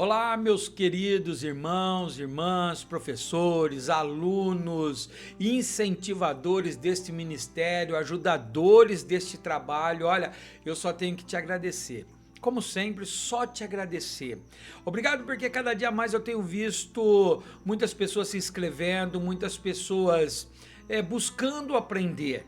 Olá, meus queridos irmãos, irmãs, professores, alunos, incentivadores deste ministério, ajudadores deste trabalho. Olha, eu só tenho que te agradecer. Como sempre, só te agradecer. Obrigado porque cada dia mais eu tenho visto muitas pessoas se inscrevendo, muitas pessoas buscando aprender.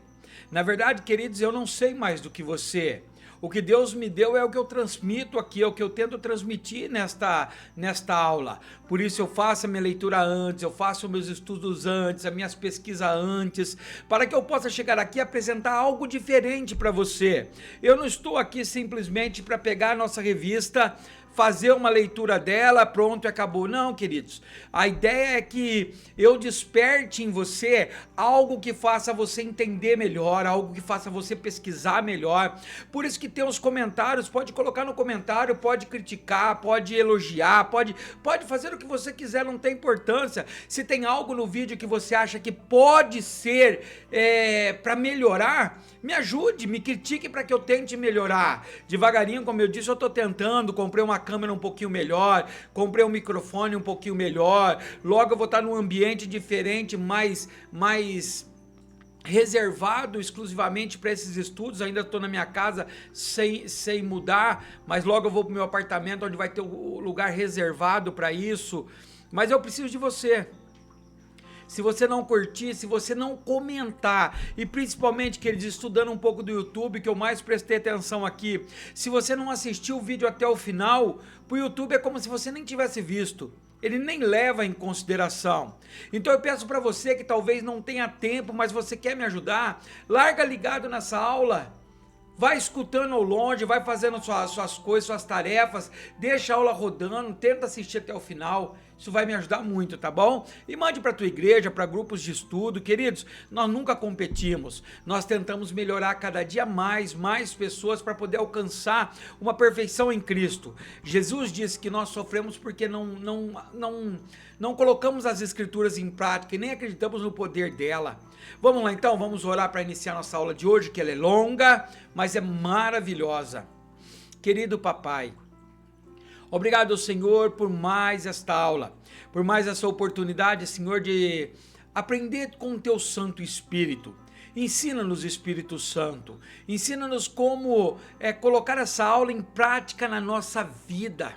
Na verdade, queridos, eu não sei mais do que você. O que Deus me deu é o que eu transmito aqui, é o que eu tento transmitir nesta aula. Por isso eu faço a minha leitura antes, eu faço meus estudos antes, as minhas pesquisas antes, para que eu possa chegar aqui e apresentar algo diferente para você. Eu não estou aqui simplesmente para pegar a nossa revista, fazer uma leitura dela, pronto e acabou. Não, queridos, a ideia é que eu desperte em você algo que faça você entender melhor, algo que faça você pesquisar melhor. Por isso que tem os comentários, pode colocar no comentário, pode criticar, pode elogiar, pode fazer o que você quiser, não tem importância. Se tem algo no vídeo que você acha que pode ser para melhorar, me ajude, me critique para que eu tente melhorar. Devagarinho, como eu disse, eu estou tentando, comprei uma câmera um pouquinho melhor, comprei um microfone um pouquinho melhor, logo eu vou estar num ambiente diferente, mais reservado exclusivamente para esses estudos. Ainda estou na minha casa sem mudar, mas logo eu vou para o meu apartamento onde vai ter o lugar reservado para isso. Mas eu preciso de você. Se você não curtir, se você não comentar, e principalmente, queridos, estudando um pouco do YouTube, que eu mais prestei atenção aqui, se você não assistiu o vídeo até o final, pro YouTube é como se você nem tivesse visto. Ele nem leva em consideração. Então eu peço para você que talvez não tenha tempo, mas você quer me ajudar, larga ligado nessa aula. Vai escutando ao longe, vai fazendo suas coisas, suas tarefas, deixa a aula rodando, tenta assistir até o final, isso vai me ajudar muito, tá bom? E mande para tua igreja, para grupos de estudo. Queridos, nós nunca competimos, nós tentamos melhorar cada dia mais pessoas para poder alcançar uma perfeição em Cristo. Jesus disse que nós sofremos porque não colocamos as escrituras em prática e nem acreditamos no poder dela. Vamos lá então, vamos orar para iniciar nossa aula de hoje, que ela é longa, mas é maravilhosa. Querido papai, obrigado, Senhor, por mais esta aula, por mais essa oportunidade, Senhor, de aprender com o teu Santo Espírito. Ensina-nos, Espírito Santo, ensina-nos como colocar essa aula em prática na nossa vida.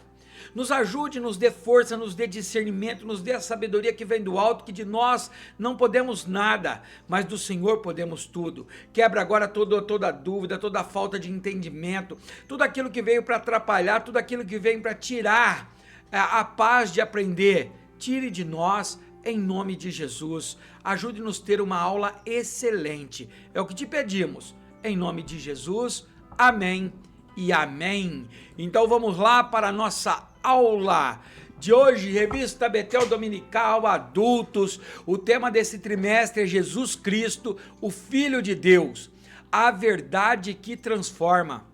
Nos ajude, nos dê força, nos dê discernimento, nos dê a sabedoria que vem do alto, que de nós não podemos nada, mas do Senhor podemos tudo. Quebra agora toda dúvida, toda falta de entendimento, tudo aquilo que veio para atrapalhar, tudo aquilo que veio para tirar a paz de aprender. Tire de nós, em nome de Jesus. Ajude-nos a ter uma aula excelente. É o que te pedimos, em nome de Jesus. Amém e amém. Então vamos lá para a nossa aula de hoje, Revista Betel Dominical Adultos. O tema desse trimestre é Jesus Cristo, o Filho de Deus, a verdade que transforma.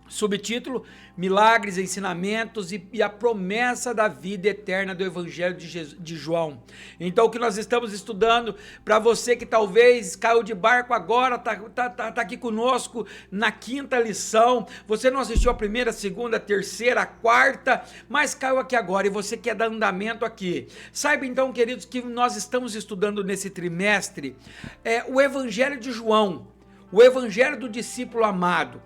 Subtítulo: Milagres, Ensinamentos e a Promessa da Vida Eterna do Evangelho de João. Então o que nós estamos estudando, para você que talvez caiu de barco agora, tá aqui conosco na quinta lição, você não assistiu a primeira, segunda, terceira, quarta, mas caiu aqui agora e você quer dar andamento aqui. Saiba então, queridos, que nós estamos estudando nesse trimestre o Evangelho de João, o Evangelho do discípulo amado,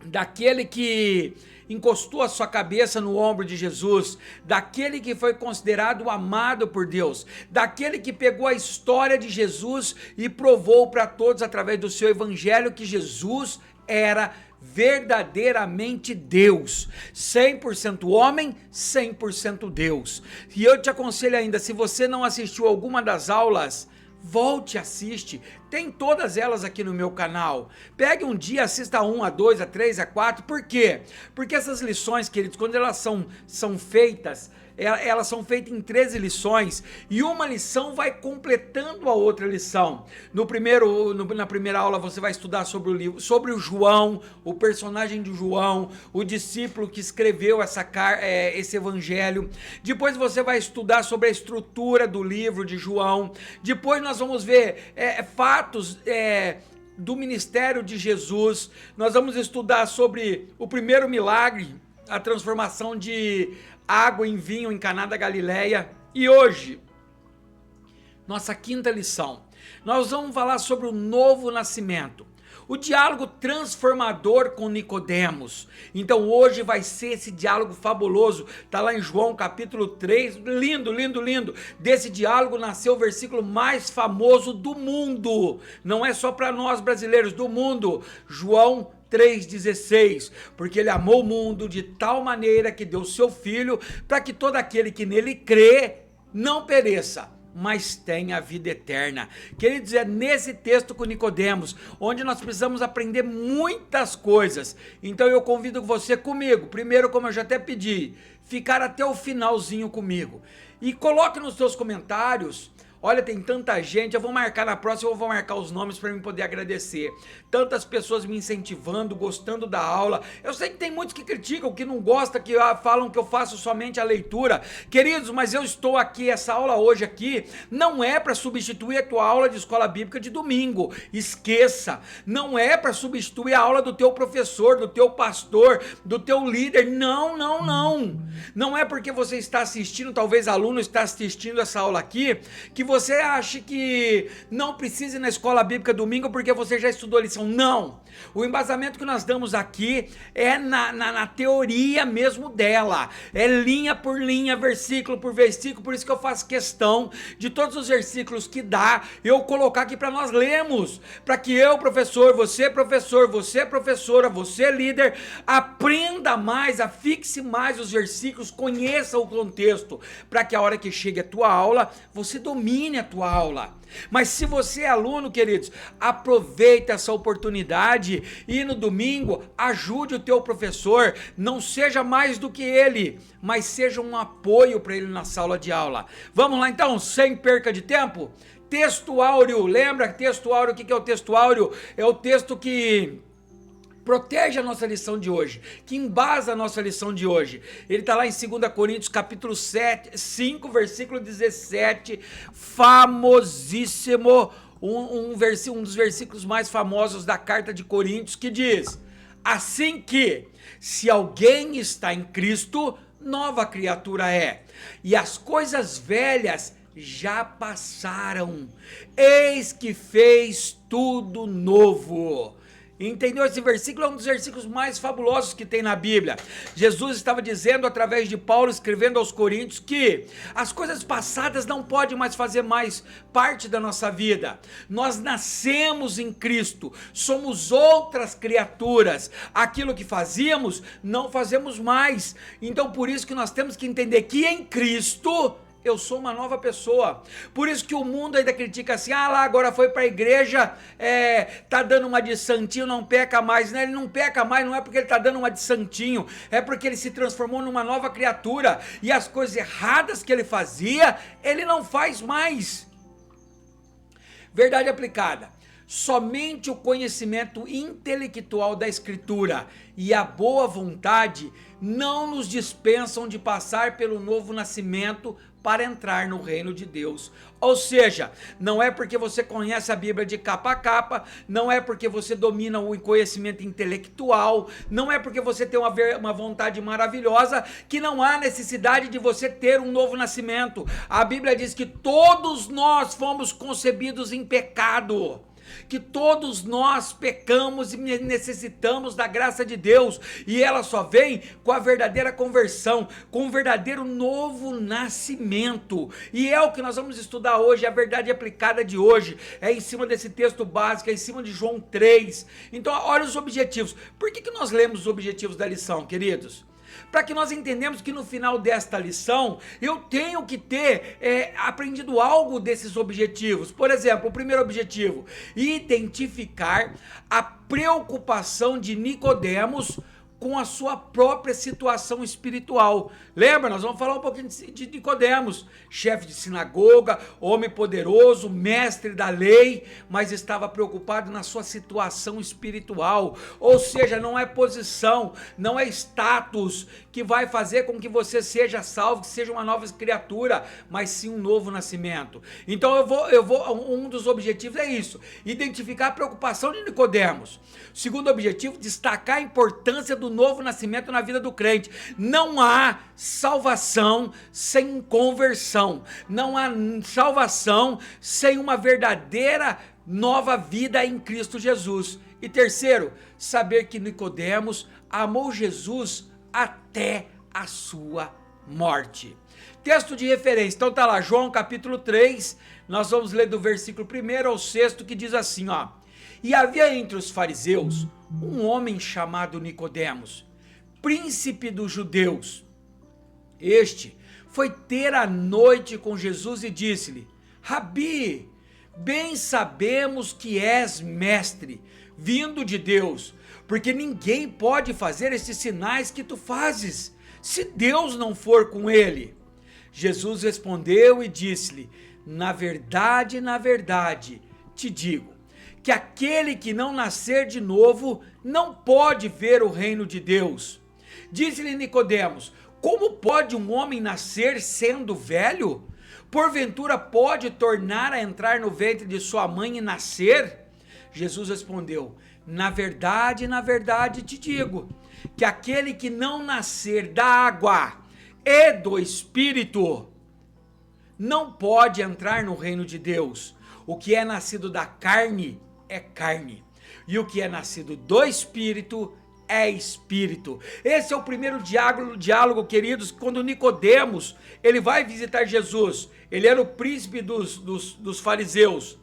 daquele que encostou a sua cabeça no ombro de Jesus, daquele que foi considerado amado por Deus, daquele que pegou a história de Jesus e provou para todos através do seu evangelho que Jesus era verdadeiramente Deus, 100% homem, 100% Deus. E eu te aconselho ainda, se você não assistiu alguma das aulas, volte e assiste, tem todas elas aqui no meu canal. Pegue um dia, assista a 1, a 2, a 3, a 4, por quê? Porque essas lições, queridos, quando elas são feitas, elas são feitas em 13 lições, e uma lição vai completando a outra lição. Na primeira aula você vai estudar sobre o livro, sobre o João, o personagem de João, o discípulo que escreveu esse evangelho. Depois você vai estudar sobre a estrutura do livro de João. Depois nós vamos ver fatos do ministério de Jesus. Nós vamos estudar sobre o primeiro milagre a transformação de água em vinho em Caná da Galileia. E hoje, nossa quinta lição, nós vamos falar sobre o novo nascimento. O diálogo transformador com Nicodemos. Então hoje vai ser esse diálogo fabuloso. Está lá em João capítulo 3. Lindo, lindo, lindo. Desse diálogo nasceu o versículo mais famoso do mundo. Não é só para nós brasileiros, do mundo. João 3,16, porque ele amou o mundo de tal maneira que deu seu filho, para que todo aquele que nele crê não pereça, mas tem a vida eterna. Queridos, é nesse texto com Nicodemos, onde nós precisamos aprender muitas coisas. Então eu convido você comigo, primeiro, como eu já até pedi, ficar até o finalzinho comigo. E coloque nos seus comentários. Olha, tem tanta gente, eu vou marcar na próxima, eu vou marcar os nomes para mim poder agradecer. Tantas pessoas me incentivando, gostando da aula. Eu sei que tem muitos que criticam, que não gostam, que falam que eu faço somente a leitura. Queridos, mas eu estou aqui, essa aula hoje aqui, não é para substituir a tua aula de escola bíblica de domingo. Esqueça, não é para substituir a aula do teu professor, do teu pastor, do teu líder. Não, não, não. Não é porque você está assistindo, talvez aluno está assistindo essa aula aqui, que você acha que não precisa ir na escola bíblica domingo porque você já estudou a lição. Não! O embasamento que nós damos aqui é na teoria mesmo dela. É linha por linha, versículo por versículo, por isso que eu faço questão de todos os versículos que dá, eu colocar aqui para nós lermos, para que eu, professor, você professora, você líder, aprenda mais, afixe mais os versículos, conheça o contexto, para que a hora que chegue a tua aula, você domine a tua aula. Mas se você é aluno, queridos, aproveita essa oportunidade e no domingo ajude o teu professor, não seja mais do que ele, mas seja um apoio para ele na sala de aula. Vamos lá então, sem perca de tempo? Texto áureo, lembra texto áureo? O que é o texto áureo? É o texto que protege a nossa lição de hoje, que embasa a nossa lição de hoje. Ele está lá em 2 Coríntios capítulo 5, versículo 17, famosíssimo, um dos versículos mais famosos da carta de Coríntios, que diz: assim que, se alguém está em Cristo, nova criatura é, e as coisas velhas já passaram, eis que fez tudo novo. Entendeu? Esse versículo é um dos versículos mais fabulosos que tem na Bíblia. Jesus estava dizendo através de Paulo, escrevendo aos Coríntios, que as coisas passadas não podem mais fazer mais parte da nossa vida. Nós nascemos em Cristo, somos outras criaturas. Aquilo que fazíamos, não fazemos mais. Então por isso que nós temos que entender que em Cristo eu sou uma nova pessoa. Por isso que o mundo ainda critica assim: ah lá, agora foi para a igreja, tá dando uma de santinho, não peca mais, né? Ele não peca mais, não é porque ele tá dando uma de santinho, é porque ele se transformou numa nova criatura, e as coisas erradas que ele fazia, ele não faz mais. Verdade aplicada. Somente o conhecimento intelectual da Escritura e a boa vontade não nos dispensam de passar pelo novo nascimento para entrar no reino de Deus. Ou seja, não é porque você conhece a Bíblia de capa a capa, não é porque você domina o conhecimento intelectual, não é porque você tem uma vontade maravilhosa que não há necessidade de você ter um novo nascimento. A Bíblia diz que todos nós fomos concebidos em pecado, que todos nós pecamos e necessitamos da graça de Deus, e ela só vem com a verdadeira conversão, com o verdadeiro novo nascimento, e é o que nós vamos estudar hoje. A verdade aplicada de hoje é em cima desse texto básico, é em cima de João 3. Então olha os objetivos. Por que nós lemos os objetivos da lição, queridos? Para que nós entendamos que no final desta lição eu tenho que ter aprendido algo desses objetivos. Por exemplo, o primeiro objetivo: identificar a preocupação de Nicodemos com a sua própria situação espiritual. Lembra? Nós vamos falar um pouquinho de Nicodemos, chefe de sinagoga, homem poderoso, mestre da lei, mas estava preocupado na sua situação espiritual. Ou seja, não é posição, não é status que vai fazer com que você seja salvo, que seja uma nova criatura, mas sim um novo nascimento. Então um dos objetivos é isso: identificar a preocupação de Nicodemos. O segundo objetivo: destacar a importância do do novo nascimento na vida do crente. Não há salvação sem conversão. Não há salvação sem uma verdadeira nova vida em Cristo Jesus. E terceiro, saber que Nicodemos amou Jesus até a sua morte. Texto de referência, então tá lá, João capítulo 3, nós vamos ler do versículo 1 ao 6, que diz assim, ó: E havia entre os fariseus um homem chamado Nicodemos, príncipe dos judeus. Este foi ter a noite com Jesus e disse-lhe: Rabi, bem sabemos que és mestre, vindo de Deus, porque ninguém pode fazer esses sinais que tu fazes, se Deus não for com ele. Jesus respondeu e disse-lhe: na verdade, te digo, que aquele que não nascer de novo não pode ver o reino de Deus. Disse-lhe Nicodemos: como pode um homem nascer sendo velho? Porventura pode tornar a entrar no ventre de sua mãe e nascer? Jesus respondeu: na verdade, te digo, que aquele que não nascer da água e do Espírito não pode entrar no reino de Deus. O que é nascido da carne é carne, e o que é nascido do Espírito é Espírito. Esse é o primeiro diálogo, queridos, quando Nicodemos, ele vai visitar Jesus. Ele era o príncipe dos fariseus.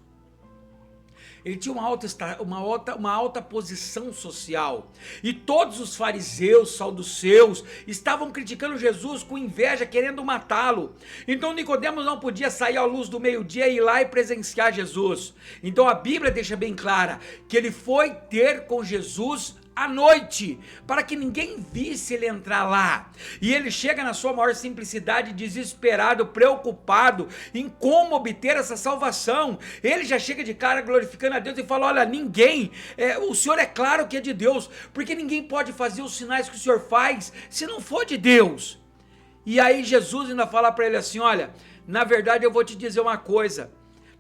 Ele tinha uma alta posição social, e todos os fariseus, saduceus, estavam criticando Jesus com inveja, querendo matá-lo. Então Nicodemos não podia sair à luz do meio-dia e ir lá e presenciar Jesus. Então a Bíblia deixa bem clara que ele foi ter com Jesus à noite, para que ninguém visse ele entrar lá. E ele chega na sua maior simplicidade, desesperado, preocupado em como obter essa salvação. Ele já chega de cara glorificando a Deus e fala: olha, o Senhor é claro que é de Deus, porque ninguém pode fazer os sinais que o Senhor faz se não for de Deus. E aí Jesus ainda fala para ele assim: olha, na verdade eu vou te dizer uma coisa,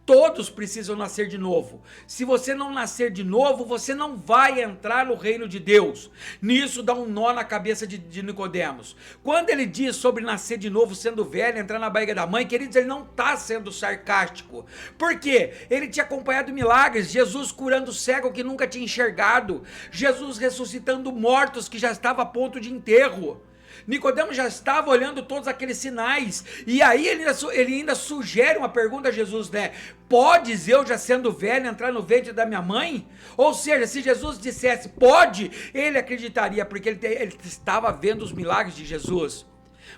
todos precisam nascer de novo. Se você não nascer de novo, você não vai entrar no reino de Deus. Nisso dá um nó na cabeça de Nicodemos. Quando ele diz sobre nascer de novo sendo velho, entrar na barriga da mãe, queridos, ele não está sendo sarcástico. Por quê? Ele tinha acompanhado milagres, Jesus curando o cego que nunca tinha enxergado, Jesus ressuscitando mortos que já estava a ponto de enterro. Nicodemos já estava olhando todos aqueles sinais, e aí ele ainda sugere uma pergunta a Jesus, né? Podes eu, já sendo velho, entrar no ventre da minha mãe? Ou seja, se Jesus dissesse pode, ele acreditaria, porque ele estava vendo os milagres de Jesus.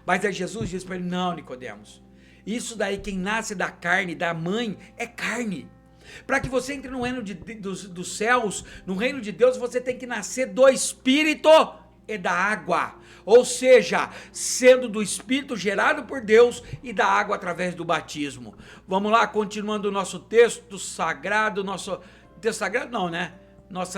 Mas aí Jesus disse para ele: não, Nicodemos, isso daí, quem nasce da carne, da mãe, é carne. Para que você entre no reino dos céus, no reino de Deus, você tem que nascer do Espírito e da água, ou seja, sendo do Espírito gerado por Deus e da água através do batismo. Vamos lá, continuando o nosso texto sagrado, nossa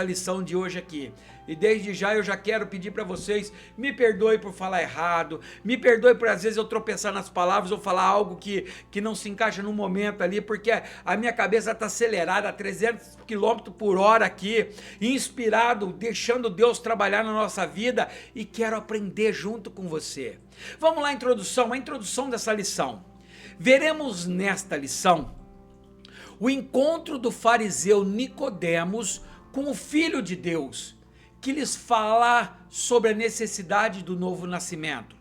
lição de hoje aqui. E desde já eu já quero pedir para vocês, me perdoe por falar errado, me perdoe por às vezes eu tropeçar nas palavras ou falar algo que não se encaixa no momento ali, porque a minha cabeça está acelerada a 300 km por hora aqui, inspirado, deixando Deus trabalhar na nossa vida, e quero aprender junto com você. Vamos lá, a introdução dessa lição. Veremos nesta lição o encontro do fariseu Nicodemos com o Filho de Deus, que lhes fala sobre a necessidade do novo nascimento.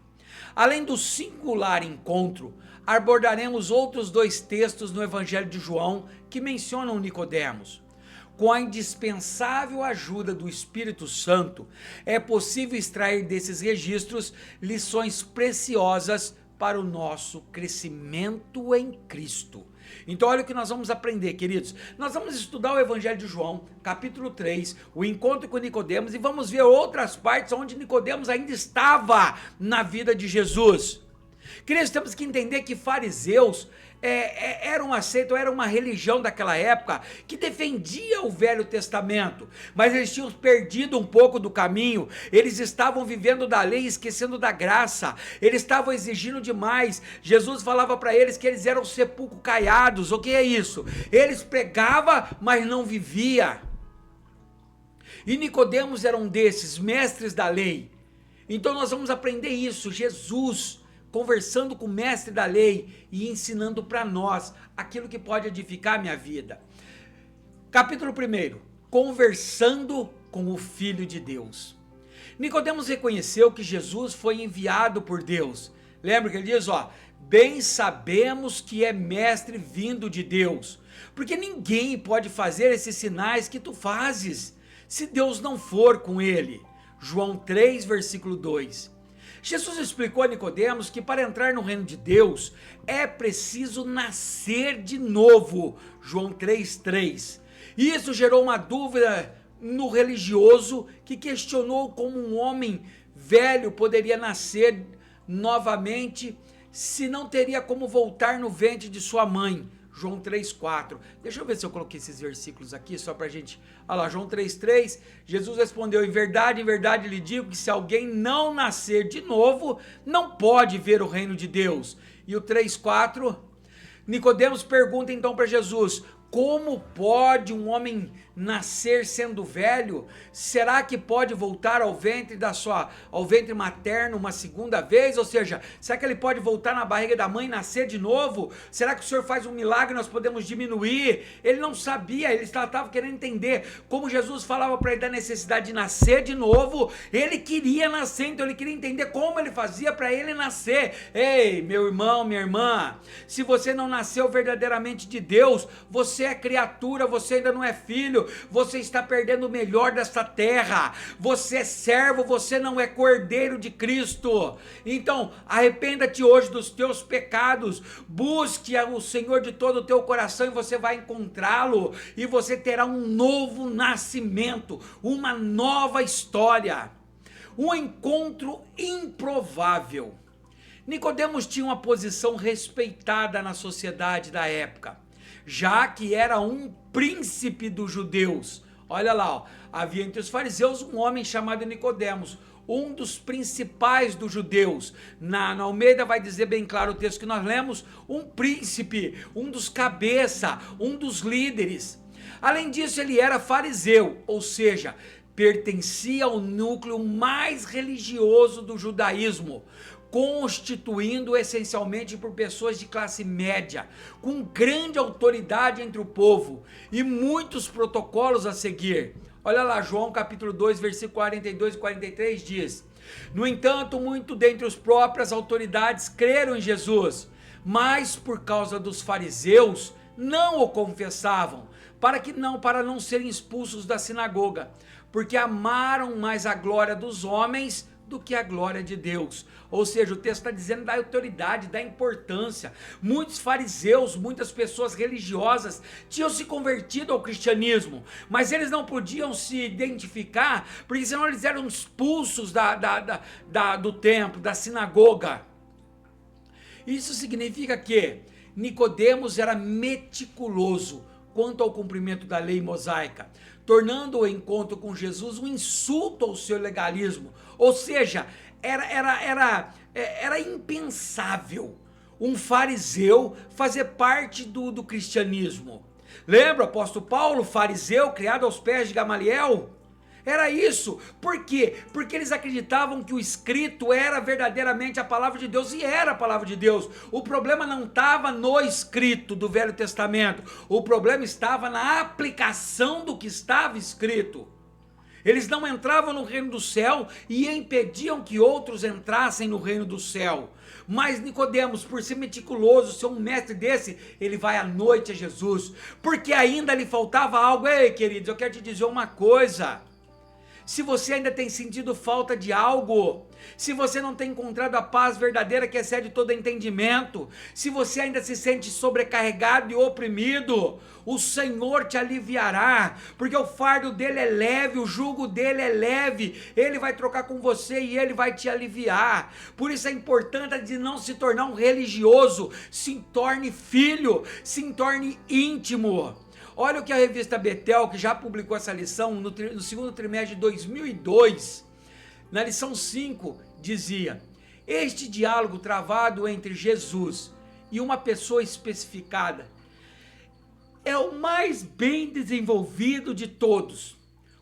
Além do singular encontro, abordaremos outros dois textos no Evangelho de João que mencionam Nicodemos. Com a indispensável ajuda do Espírito Santo, é possível extrair desses registros lições preciosas para o nosso crescimento em Cristo. Então olha o que nós vamos aprender, queridos. Nós vamos estudar o Evangelho de João, capítulo 3, o encontro com Nicodemos, e vamos ver outras partes onde Nicodemos ainda estava na vida de Jesus. Queridos, temos que entender que fariseus era uma religião daquela época que defendia o Velho Testamento, mas eles tinham perdido um pouco do caminho. Eles estavam vivendo da lei, esquecendo da graça, eles estavam exigindo demais. Jesus falava para eles que eles eram sepulcro caiados. O que é isso? Eles pregavam, mas não vivia. E Nicodemos era um desses mestres da lei. Então nós vamos aprender isso, Jesus conversando com o mestre da lei e ensinando para nós aquilo que pode edificar a minha vida. Capítulo 1, conversando com o Filho de Deus. Nicodemos reconheceu que Jesus foi enviado por Deus. Lembra que ele diz, bem sabemos que é mestre vindo de Deus, porque ninguém pode fazer esses sinais que tu fazes, se Deus não for com ele. João 3, versículo 2. Jesus explicou a Nicodemos que para entrar no reino de Deus é preciso nascer de novo. João 3:3. Isso gerou uma dúvida no religioso que questionou como um homem velho poderia nascer novamente se não teria como voltar no ventre de sua mãe. João 3:4. Deixa eu ver se eu coloquei esses versículos aqui só pra gente. Olha lá, João 3:3. Jesus respondeu: em verdade lhe digo que se alguém não nascer de novo, não pode ver o reino de Deus. E o 3:4. Nicodemos pergunta então para Jesus: como pode um homem nascer sendo velho? Será que pode voltar ao ventre materno uma segunda vez? Ou seja, será que ele pode voltar na barriga da mãe e nascer de novo? Será que o Senhor faz um milagre e nós podemos diminuir? Ele não sabia, ele estava querendo entender como Jesus falava para ele da necessidade de nascer de novo. Ele queria nascer, então ele queria entender como ele fazia para ele nascer. Ei, meu irmão, minha irmã, se você não nasceu verdadeiramente de Deus, você é criatura, você ainda não é filho, você está perdendo o melhor desta terra, você é servo, você não é cordeiro de Cristo. Então arrependa-te hoje dos teus pecados, busque o Senhor de todo o teu coração e você vai encontrá-lo, e você terá um novo nascimento, uma nova história, um encontro improvável. Nicodemos tinha uma posição respeitada na sociedade da época, já que era um príncipe dos judeus. Olha lá, havia entre os fariseus um homem chamado Nicodemos, um dos principais dos judeus. Na Almeida vai dizer bem claro o texto que nós lemos, um príncipe, um dos cabeça, um dos líderes. Além disso, ele era fariseu, ou seja, pertencia ao núcleo mais religioso do judaísmo, constituindo essencialmente por pessoas de classe média, com grande autoridade entre o povo e muitos protocolos a seguir. Olha lá, João capítulo 2, versículo 42 e 43 diz: no entanto, muito dentre as próprias autoridades creram em Jesus, mas por causa dos fariseus não o confessavam, para não serem expulsos da sinagoga, porque amaram mais a glória dos homens do que a glória de Deus. Ou seja, o texto está dizendo da autoridade, da importância. Muitos fariseus, muitas pessoas religiosas tinham se convertido ao cristianismo, mas eles não podiam se identificar, porque senão eles eram expulsos do templo, da sinagoga. Isso significa que Nicodemos era meticuloso quanto ao cumprimento da lei mosaica, tornando o encontro com Jesus um insulto ao seu legalismo. Ou seja, era impensável um fariseu fazer parte do cristianismo. Lembra o apóstolo Paulo, fariseu, criado aos pés de Gamaliel? Era isso. Por quê? Porque eles acreditavam que o escrito era verdadeiramente a palavra de Deus, e era a palavra de Deus. O problema não estava no escrito do Velho Testamento, o problema estava na aplicação do que estava escrito. Eles não entravam no reino do céu e impediam que outros entrassem no reino do céu. Mas Nicodemos, por ser meticuloso, ser um mestre desse, ele vai à noite a Jesus, porque ainda lhe faltava algo. Ei, queridos, eu quero te dizer uma coisa: se você ainda tem sentido falta de algo, se você não tem encontrado a paz verdadeira que excede todo entendimento, se você ainda se sente sobrecarregado e oprimido, o Senhor te aliviará, porque o fardo dele é leve, o jugo dele é leve. Ele vai trocar com você e ele vai te aliviar. Por isso é importante de não se tornar um religioso, se torne filho, se torne íntimo. Olha o que a revista Betel, que já publicou essa lição no segundo trimestre de 2002, na lição 5, dizia: este diálogo travado entre Jesus e uma pessoa especificada é o mais bem desenvolvido de todos.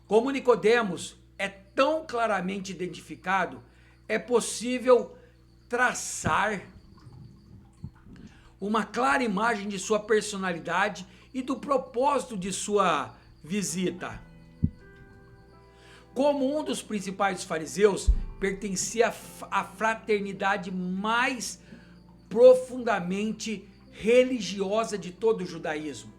Como Nicodemos é tão claramente identificado, é possível traçar uma clara imagem de sua personalidade e do propósito de sua visita. Como um dos principais fariseus, pertencia à fraternidade mais profundamente religiosa de todo o judaísmo.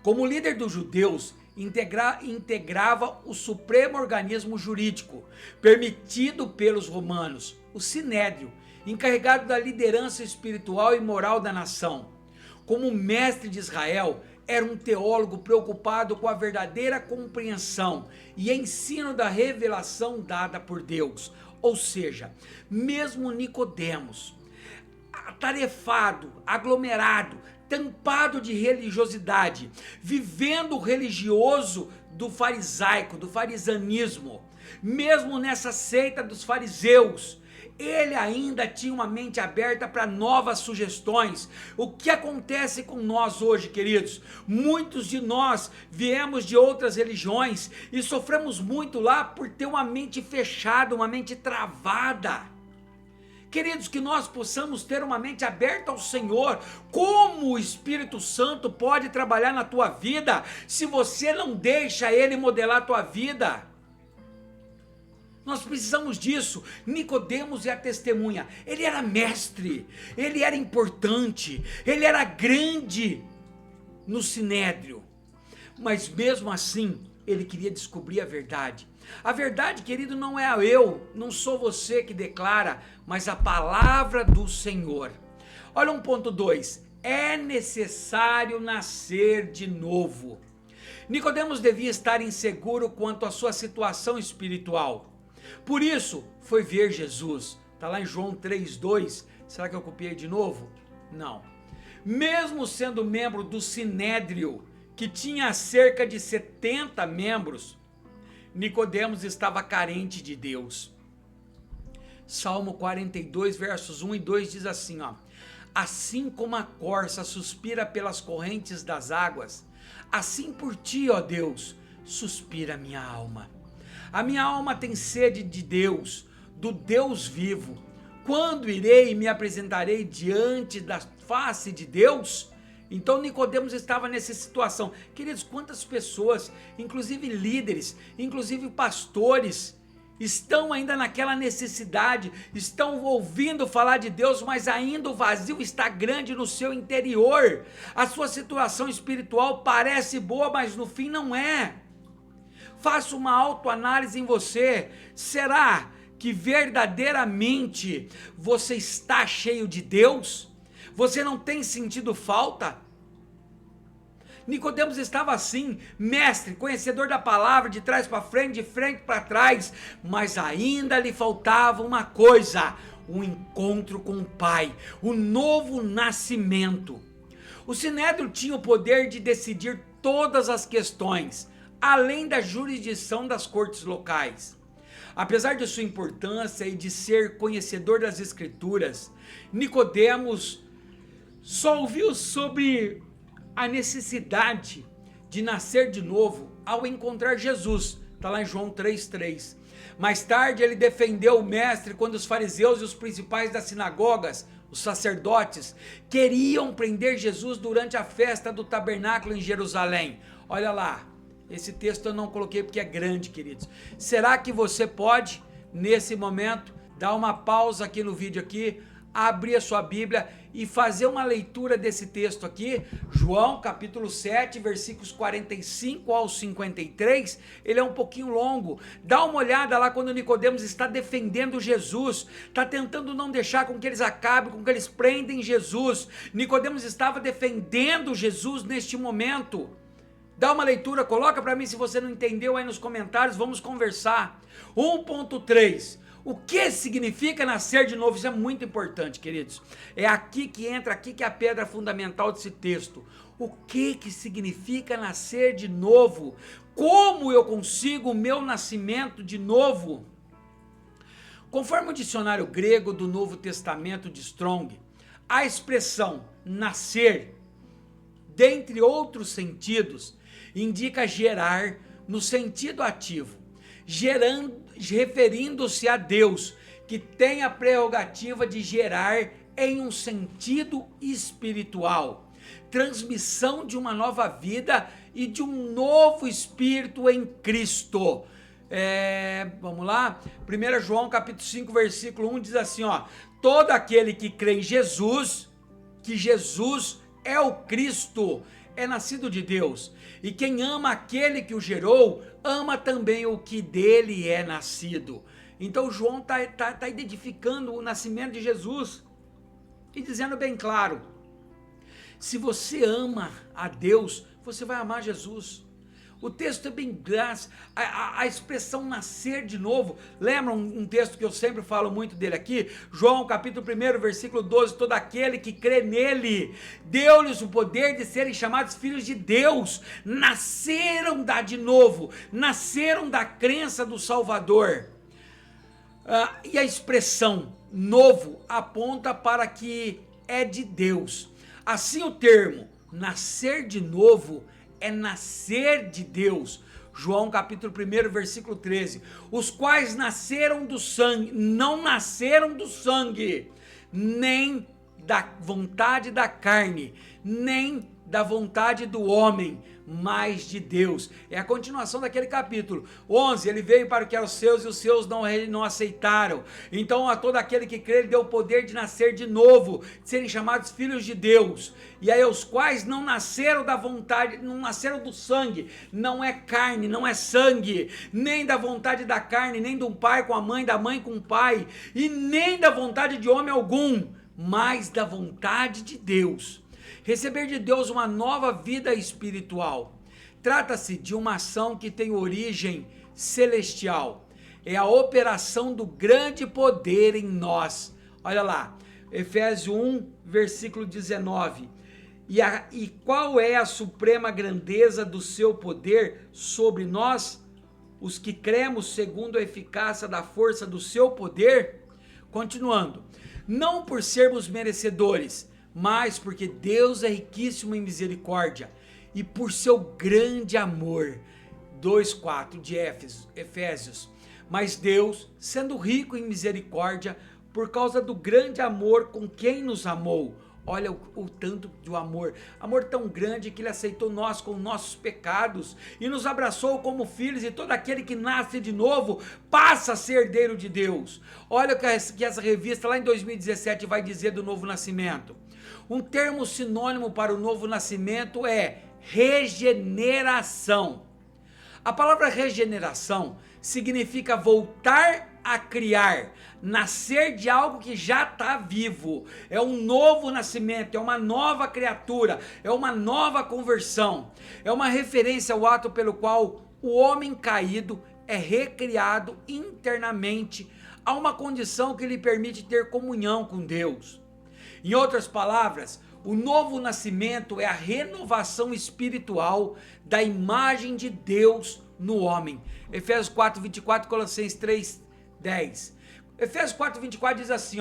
Como líder dos judeus, integrava o supremo organismo jurídico, permitido pelos romanos, o Sinédrio, encarregado da liderança espiritual e moral da nação. Como mestre de Israel, era um teólogo preocupado com a verdadeira compreensão e ensino da revelação dada por Deus. Ou seja, mesmo Nicodemos, atarefado, aglomerado, tampado de religiosidade, vivendo o religioso do farisaico, do farisanismo, mesmo nessa seita dos fariseus, ele ainda tinha uma mente aberta para novas sugestões. O que acontece com nós hoje, queridos? Muitos de nós viemos de outras religiões e sofremos muito lá por ter uma mente fechada, uma mente travada. Queridos, que nós possamos ter uma mente aberta ao Senhor. Como o Espírito Santo pode trabalhar na tua vida se você não deixa Ele modelar a tua vida? Nós precisamos disso. Nicodemos é a testemunha. Ele era mestre, ele era importante, ele era grande no Sinédrio. Mas mesmo assim, ele queria descobrir a verdade. A verdade, querido, não é eu, não sou você que declara, mas a palavra do Senhor. Olha 1.2. É necessário nascer de novo. Nicodemos devia estar inseguro quanto à sua situação espiritual. Por isso, foi ver Jesus. Está lá em João 3,2. Será que eu copiei de novo? Não. Mesmo sendo membro do Sinédrio, que tinha cerca de 70 membros, Nicodemos estava carente de Deus. Salmo 42, versos 1 e 2 diz assim, ó: assim como a corça suspira pelas correntes das águas, assim por ti, ó Deus, suspira a minha alma. A minha alma tem sede de Deus, do Deus vivo. Quando irei e me apresentarei diante da face de Deus? Então Nicodemos estava nessa situação. Queridos, quantas pessoas, inclusive líderes, inclusive pastores, estão ainda naquela necessidade, estão ouvindo falar de Deus, mas ainda o vazio está grande no seu interior. A sua situação espiritual parece boa, mas no fim não é. Faça uma autoanálise em você. Será que verdadeiramente você está cheio de Deus? Você não tem sentido falta? Nicodemos estava assim, mestre, conhecedor da palavra, de trás para frente, de frente para trás, mas ainda lhe faltava uma coisa: um encontro com o Pai, o novo nascimento. O Sinédrio tinha o poder de decidir todas as questões, além da jurisdição das cortes locais. Apesar de sua importância e de ser conhecedor das Escrituras, Nicodemos só ouviu sobre a necessidade de nascer de novo ao encontrar Jesus. Está lá em João 3,3. Mais tarde ele defendeu o mestre quando os fariseus e os principais das sinagogas, os sacerdotes, queriam prender Jesus durante a festa do tabernáculo em Jerusalém. Olha lá, esse texto eu não coloquei porque é grande, queridos. Será que você pode, nesse momento, dar uma pausa aqui no vídeo aqui, abrir a sua Bíblia e fazer uma leitura desse texto aqui, João capítulo 7, versículos 45 ao 53, ele é um pouquinho longo. Dá uma olhada lá quando Nicodemos está defendendo Jesus, está tentando não deixar com que eles acabem, com que eles prendem Jesus. Nicodemos estava defendendo Jesus neste momento. Dá uma leitura, coloca para mim se você não entendeu aí nos comentários, vamos conversar. 1.3. O que significa nascer de novo? Isso é muito importante, queridos. É aqui que entra, aqui que é a pedra fundamental desse texto. O que significa nascer de novo? Como eu consigo o meu nascimento de novo? Conforme o dicionário grego do Novo Testamento de Strong, a expressão nascer, dentre outros sentidos, indica gerar, no sentido ativo, referindo-se a Deus, que tem a prerrogativa de gerar em um sentido espiritual, transmissão de uma nova vida e de um novo espírito em Cristo. Vamos lá, 1 João capítulo 5, versículo 1 diz assim, todo aquele que crê em Jesus, que Jesus é o Cristo, é nascido de Deus, e quem ama aquele que o gerou, ama também o que dele é nascido. Então João está identificando o nascimento de Jesus, e dizendo bem claro, se você ama a Deus, você vai amar Jesus. O texto é bem graça, a expressão nascer de novo, lembra um texto que eu sempre falo muito dele aqui? João capítulo 1, versículo 12, todo aquele que crê nele, deu-lhes o poder de serem chamados filhos de Deus, nasceram de novo, nasceram da crença do Salvador. E a expressão novo aponta para que é de Deus. Assim o termo nascer de novo é nascer de Deus. João capítulo 1, versículo 13. Os quais nasceram do sangue, não nasceram do sangue, nem da vontade da carne, nem da vontade do homem, mas de Deus. É a continuação daquele capítulo 11, ele veio para o que eram seus e os seus não aceitaram. Então a todo aquele que crê, ele deu o poder de nascer de novo, de serem chamados filhos de Deus. E aí os quais não nasceram da vontade, não nasceram do sangue, não é carne, não é sangue, nem da vontade da carne, nem de um pai com a mãe, da mãe com o pai, e nem da vontade de homem algum, mas da vontade de Deus. Receber de Deus uma nova vida espiritual. Trata-se de uma ação que tem origem celestial. É a operação do grande poder em nós. Olha lá, Efésios 1, versículo 19. E qual é a suprema grandeza do seu poder sobre nós, os que cremos segundo a eficácia da força do seu poder? Continuando, não por sermos merecedores, mas porque Deus é riquíssimo em misericórdia e por seu grande amor. 2:4 de Efésios. Mas Deus, sendo rico em misericórdia, por causa do grande amor com quem nos amou. Olha o tanto de amor tão grande que ele aceitou nós com nossos pecados e nos abraçou como filhos, e todo aquele que nasce de novo passa a ser herdeiro de Deus. Olha o que essa revista lá em 2017 vai dizer do novo nascimento. Um termo sinônimo para o novo nascimento é regeneração. A palavra regeneração significa voltar a criar, nascer de algo que já está vivo. É um novo nascimento, é uma nova criatura, é uma nova conversão. É uma referência ao ato pelo qual o homem caído é recriado internamente a uma condição que lhe permite ter comunhão com Deus. Em outras palavras, o novo nascimento é a renovação espiritual da imagem de Deus no homem. Efésios 4:24, Colossenses 3:10. Efésios 4:24 diz assim,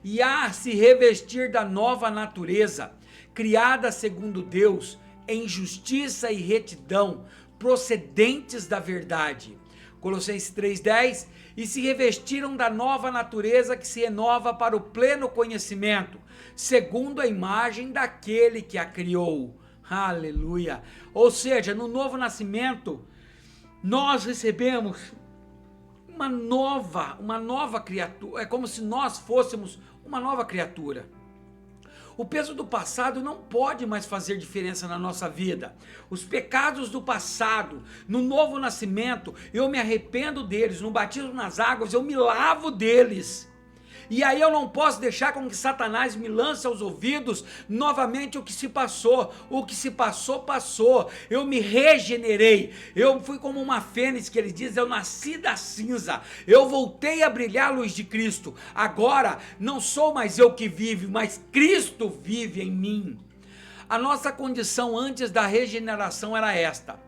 e a se revestir da nova natureza, criada segundo Deus, em justiça e retidão, procedentes da verdade. Colossenses 3:10, e se revestiram da nova natureza que se renova para o pleno conhecimento, segundo a imagem daquele que a criou. Aleluia! Ou seja, no novo nascimento, nós recebemos uma nova criatura, é como se nós fôssemos uma nova criatura. O peso do passado não pode mais fazer diferença na nossa vida. Os pecados do passado, no novo nascimento, eu me arrependo deles, no batismo nas águas, eu me lavo deles. E aí eu não posso deixar com que Satanás me lance aos ouvidos novamente o que se passou. O que se passou, passou. Eu me regenerei. Eu fui como uma fênix, que ele diz, eu nasci da cinza. Eu voltei a brilhar a luz de Cristo. Agora não sou mais eu que vivo, mas Cristo vive em mim. A nossa condição antes da regeneração era esta: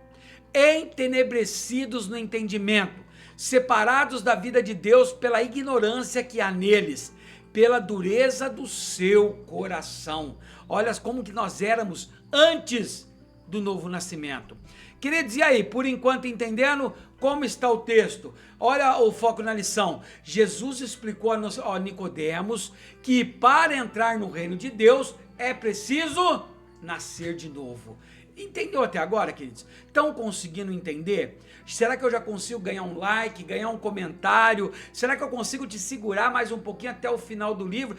entenebrecidos no entendimento, separados da vida de Deus pela ignorância que há neles, pela dureza do seu coração. Olha como que nós éramos antes do novo nascimento. Queridos, e aí, por enquanto entendendo como está o texto? Olha o foco na lição. Jesus explicou a Nicodemos que para entrar no reino de Deus é preciso nascer de novo. Entendeu até agora, queridos? Estão conseguindo entender? Será que eu já consigo ganhar um like, ganhar um comentário? Será que eu consigo te segurar mais um pouquinho até o final do livro?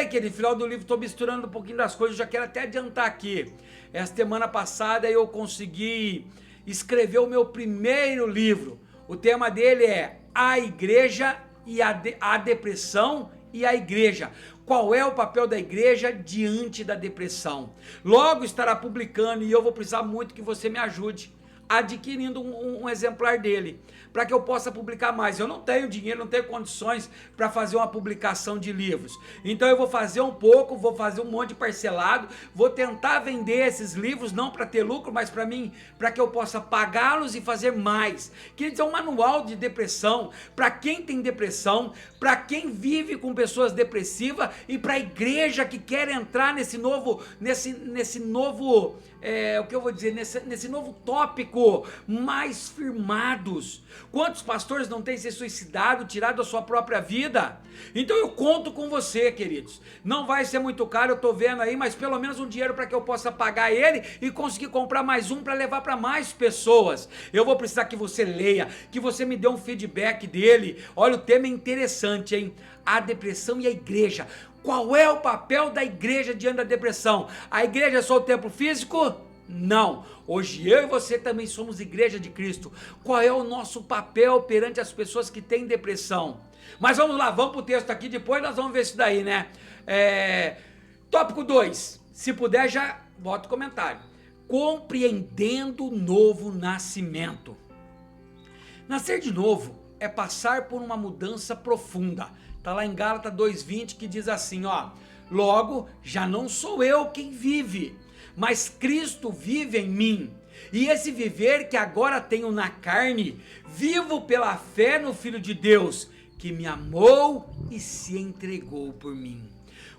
Querido, final do livro estou misturando um pouquinho das coisas, já quero até adiantar aqui. Essa semana passada eu consegui escrever o meu primeiro livro. O tema dele é A Igreja e a Depressão e a Igreja. Qual é o papel da igreja diante da depressão? Logo estará publicando e eu vou precisar muito que você me ajude adquirindo um exemplar dele, para que eu possa publicar mais. Eu não tenho dinheiro, não tenho condições para fazer uma publicação de livros, então eu vou fazer um pouco, vou fazer um monte de parcelado, vou tentar vender esses livros, não para ter lucro, mas para mim, para que eu possa pagá-los e fazer mais. Quer dizer, um manual de depressão, para quem tem depressão, para quem vive com pessoas depressivas e para a igreja que quer entrar nesse novo, o que eu vou dizer, nesse novo tópico, mais firmados. Quantos pastores não têm se suicidado, tirado a sua própria vida? Então eu conto com você, queridos. Não vai ser muito caro, eu tô vendo aí, mas pelo menos um dinheiro para que eu possa pagar ele e conseguir comprar mais um para levar para mais pessoas. Eu vou precisar que você leia, que você me dê um feedback dele. Olha, o tema é interessante, hein? A depressão e a igreja. Qual é o papel da igreja diante da depressão? A igreja é só o templo físico? Não. Hoje eu e você também somos igreja de Cristo. Qual é o nosso papel perante as pessoas que têm depressão? Mas vamos lá, vamos para o texto aqui, depois nós vamos ver isso daí, né? Tópico 2. Se puder já bota o comentário. Compreendendo o novo nascimento. Nascer de novo é passar por uma mudança profunda. Está lá em Gálatas 2:20 que diz assim, ó: logo, já não sou eu quem vive, mas Cristo vive em mim. E esse viver que agora tenho na carne, vivo pela fé no Filho de Deus, que me amou e se entregou por mim.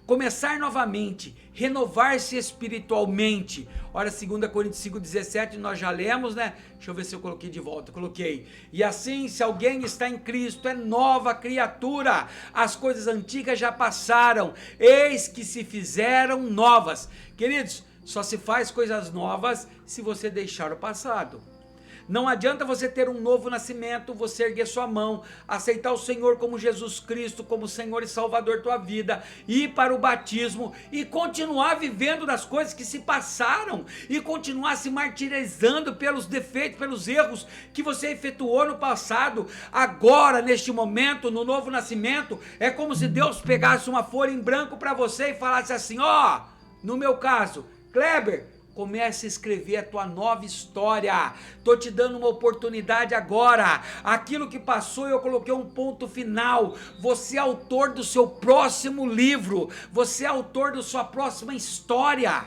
Começar novamente, renovar-se espiritualmente. Olha, 2 Coríntios 5:17, nós já lemos, né? Deixa eu ver se eu coloquei de volta, coloquei. E assim, se alguém está em Cristo, é nova criatura. As coisas antigas já passaram, eis que se fizeram novas. Queridos, só se faz coisas novas se você deixar o passado. Não adianta você ter um novo nascimento, você erguer sua mão, aceitar o Senhor como Jesus Cristo, como Senhor e Salvador da tua vida, ir para o batismo e continuar vivendo das coisas que se passaram e continuar se martirizando pelos defeitos, pelos erros que você efetuou no passado. Agora, neste momento, no novo nascimento, é como se Deus pegasse uma folha em branco para você e falasse assim, ó, no meu caso, Kleber, comece a escrever a tua nova história. Tô te dando uma oportunidade agora. Aquilo que passou eu coloquei um ponto final. Você é autor do seu próximo livro. Você é autor da sua próxima história.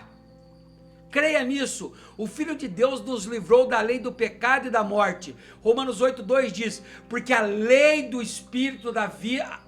Creia nisso. O Filho de Deus nos livrou da lei do pecado e da morte. Romanos 8:2 diz: porque a lei do Espírito da vida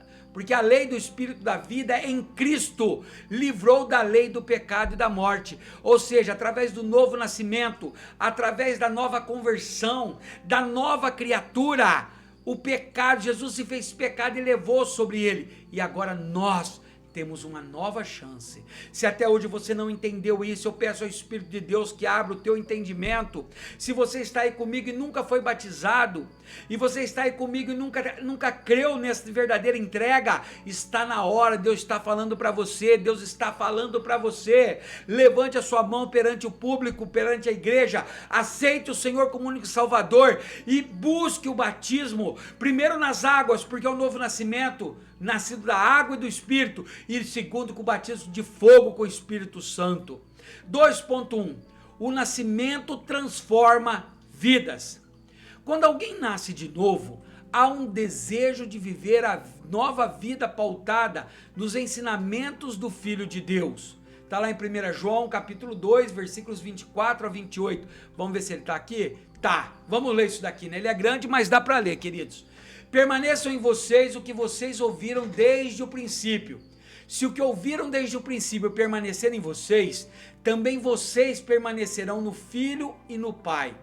em Cristo livrou da lei do pecado e da morte. Ou seja, através do novo nascimento, através da nova conversão, da nova criatura, o pecado, Jesus se fez pecado e levou sobre ele. E agora nós temos uma nova chance. Se até hoje você não entendeu isso, eu peço ao Espírito de Deus que abra o teu entendimento. Se você está aí comigo e nunca foi batizado, e você está aí comigo e nunca creu nessa verdadeira entrega, está na hora. Deus está falando para você, Deus está falando para você. Levante a sua mão perante o público, perante a igreja, aceite o Senhor como único Salvador e busque o batismo, primeiro nas águas, porque é o novo nascimento, nascido da água e do Espírito, e segundo com o batismo de fogo com o Espírito Santo. 2.1. O nascimento transforma vidas. Quando alguém nasce de novo, há um desejo de viver a nova vida pautada nos ensinamentos do Filho de Deus. Está lá em 1 João capítulo 2, versículos 24 a 28. Vamos ver se ele está aqui? Tá, vamos ler isso daqui, né? Ele é grande, mas dá para ler, queridos. Permaneçam em vocês o que vocês ouviram desde o princípio. Se o que ouviram desde o princípio permanecer em vocês, também vocês permanecerão no Filho e no Pai.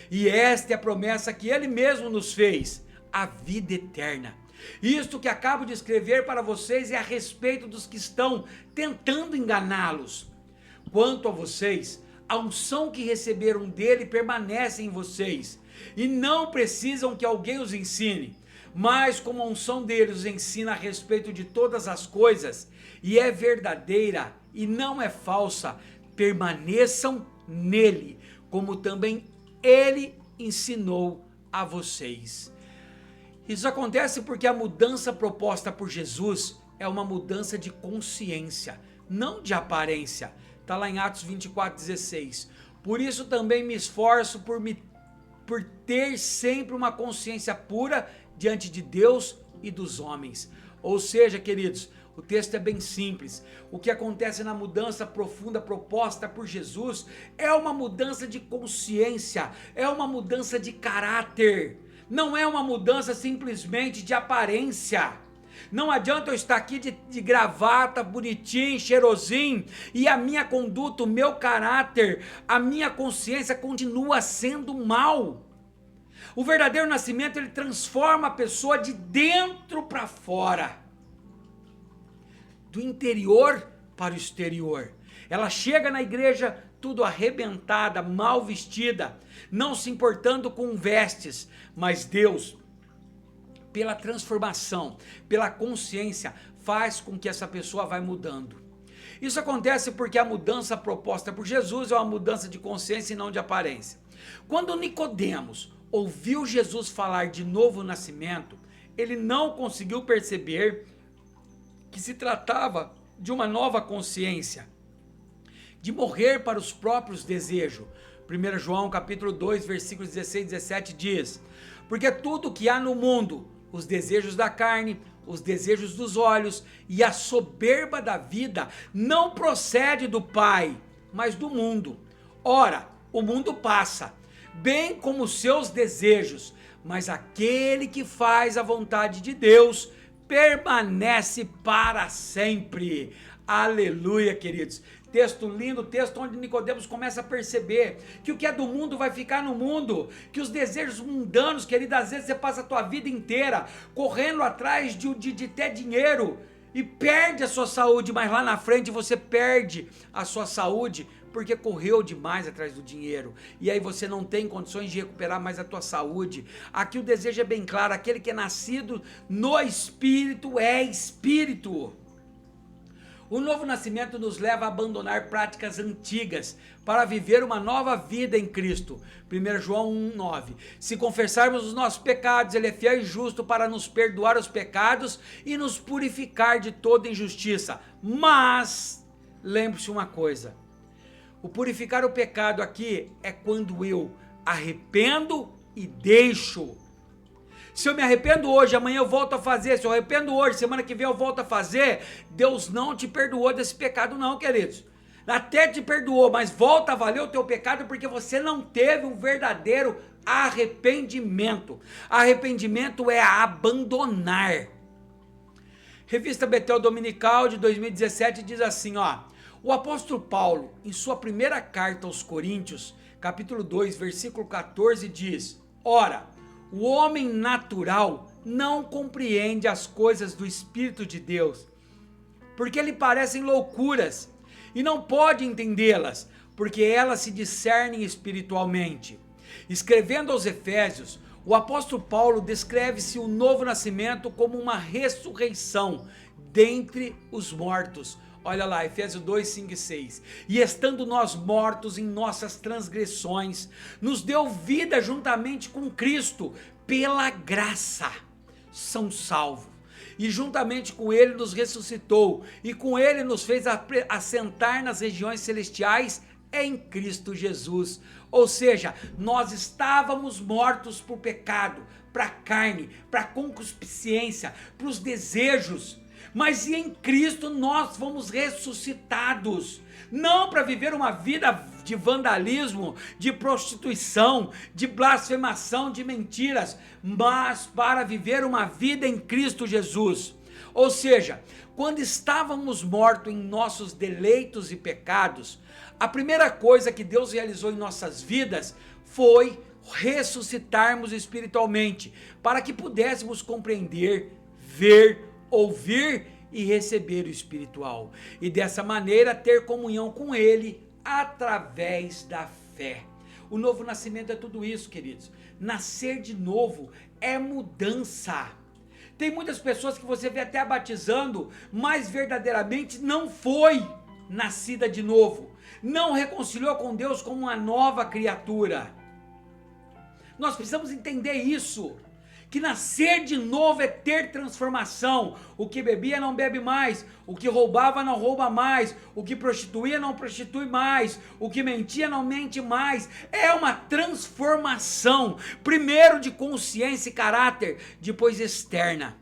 E esta é a promessa que Ele mesmo nos fez, a vida eterna. Isto que acabo de escrever para vocês é a respeito dos que estão tentando enganá-los. Quanto a vocês, a unção que receberam dele permanece em vocês, e não precisam que alguém os ensine, mas como a unção dele os ensina a respeito de todas as coisas, e é verdadeira e não é falsa, permaneçam nele, como também ele ensinou a vocês. Isso acontece porque a mudança proposta por Jesus é uma mudança de consciência, não de aparência. Está lá em Atos 24:16. Por isso também me esforço por ter sempre uma consciência pura diante de Deus e dos homens. Ou seja, queridos, o texto é bem simples. O que acontece na mudança profunda proposta por Jesus é uma mudança de consciência, é uma mudança de caráter. Não é uma mudança simplesmente de aparência. Não adianta eu estar aqui de gravata, bonitinho, cheirosinho, e a minha conduta, o meu caráter, a minha consciência continua sendo mal. O verdadeiro nascimento, ele transforma a pessoa de dentro para fora, do interior para o exterior. Ela chega na igreja tudo arrebentada, mal vestida, não se importando com vestes, mas Deus, pela transformação, pela consciência, faz com que essa pessoa vai mudando. Isso acontece porque a mudança proposta por Jesus é uma mudança de consciência e não de aparência. Quando Nicodemos ouviu Jesus falar de novo nascimento, ele não conseguiu perceber que se tratava de uma nova consciência, de morrer para os próprios desejos. 1 João capítulo 2, versículos 16 e 17 diz: porque tudo que há no mundo, os desejos da carne, os desejos dos olhos e a soberba da vida, não procede do Pai, mas do mundo. Ora, o mundo passa, bem como os seus desejos, mas aquele que faz a vontade de Deus permanece para sempre. Aleluia, queridos. Texto lindo, texto onde Nicodemos começa a perceber que o que é do mundo vai ficar no mundo, que os desejos mundanos, querido, às vezes você passa a tua vida inteira correndo atrás de ter dinheiro e perde a sua saúde, mas lá na frente você perde a sua saúde porque correu demais atrás do dinheiro, e aí você não tem condições de recuperar mais a tua saúde. Aqui o desejo é bem claro: aquele que é nascido no Espírito é Espírito. O novo nascimento nos leva a abandonar práticas antigas para viver uma nova vida em Cristo. 1 João 1,9. Se confessarmos os nossos pecados, Ele é fiel e justo para nos perdoar os pecados e nos purificar de toda injustiça. Mas, lembre-se uma coisa: o purificar o pecado aqui é quando eu arrependo e deixo. Se eu me arrependo hoje, amanhã eu volto a fazer. Se eu arrependo hoje, semana que vem eu volto a fazer. Deus não te perdoou desse pecado não, queridos. Até te perdoou, mas volta a valer o teu pecado porque você não teve um verdadeiro arrependimento. Arrependimento é abandonar. Revista Betel Dominical de 2017 diz assim, ó: o apóstolo Paulo, em sua primeira carta aos Coríntios, capítulo 2, versículo 14, diz: ora, o homem natural não compreende as coisas do Espírito de Deus, porque lhe parecem loucuras, e não pode entendê-las, porque elas se discernem espiritualmente. Escrevendo aos Efésios, o apóstolo Paulo descreve-se o novo nascimento como uma ressurreição dentre os mortos. Olha lá, Efésios 2, 5 e 6. E estando nós mortos em nossas transgressões, nos deu vida juntamente com Cristo, pela graça são salvos. E juntamente com Ele nos ressuscitou, e com Ele nos fez assentar nas regiões celestiais em Cristo Jesus. Ou seja, nós estávamos mortos por pecado, para a carne, para a concupiscência, para os desejos. Mas em Cristo nós fomos ressuscitados, não para viver uma vida de vandalismo, de prostituição, de blasfemação, de mentiras, mas para viver uma vida em Cristo Jesus. Ou seja, quando estávamos mortos em nossos deleitos e pecados, a primeira coisa que Deus realizou em nossas vidas foi ressuscitarmos espiritualmente, para que pudéssemos compreender, ver, ouvir e receber o espiritual, e dessa maneira ter comunhão com Ele através da fé. O novo nascimento é tudo isso, queridos. Nascer de novo é mudança. Tem muitas pessoas que você vê até batizando, mas verdadeiramente não foi nascida de novo, não reconciliou com Deus como uma nova criatura. Nós precisamos entender isso, que nascer de novo é ter transformação. O que bebia não bebe mais, o que roubava não rouba mais, o que prostituía não prostitui mais, o que mentia não mente mais. É uma transformação, primeiro de consciência e caráter, depois externa.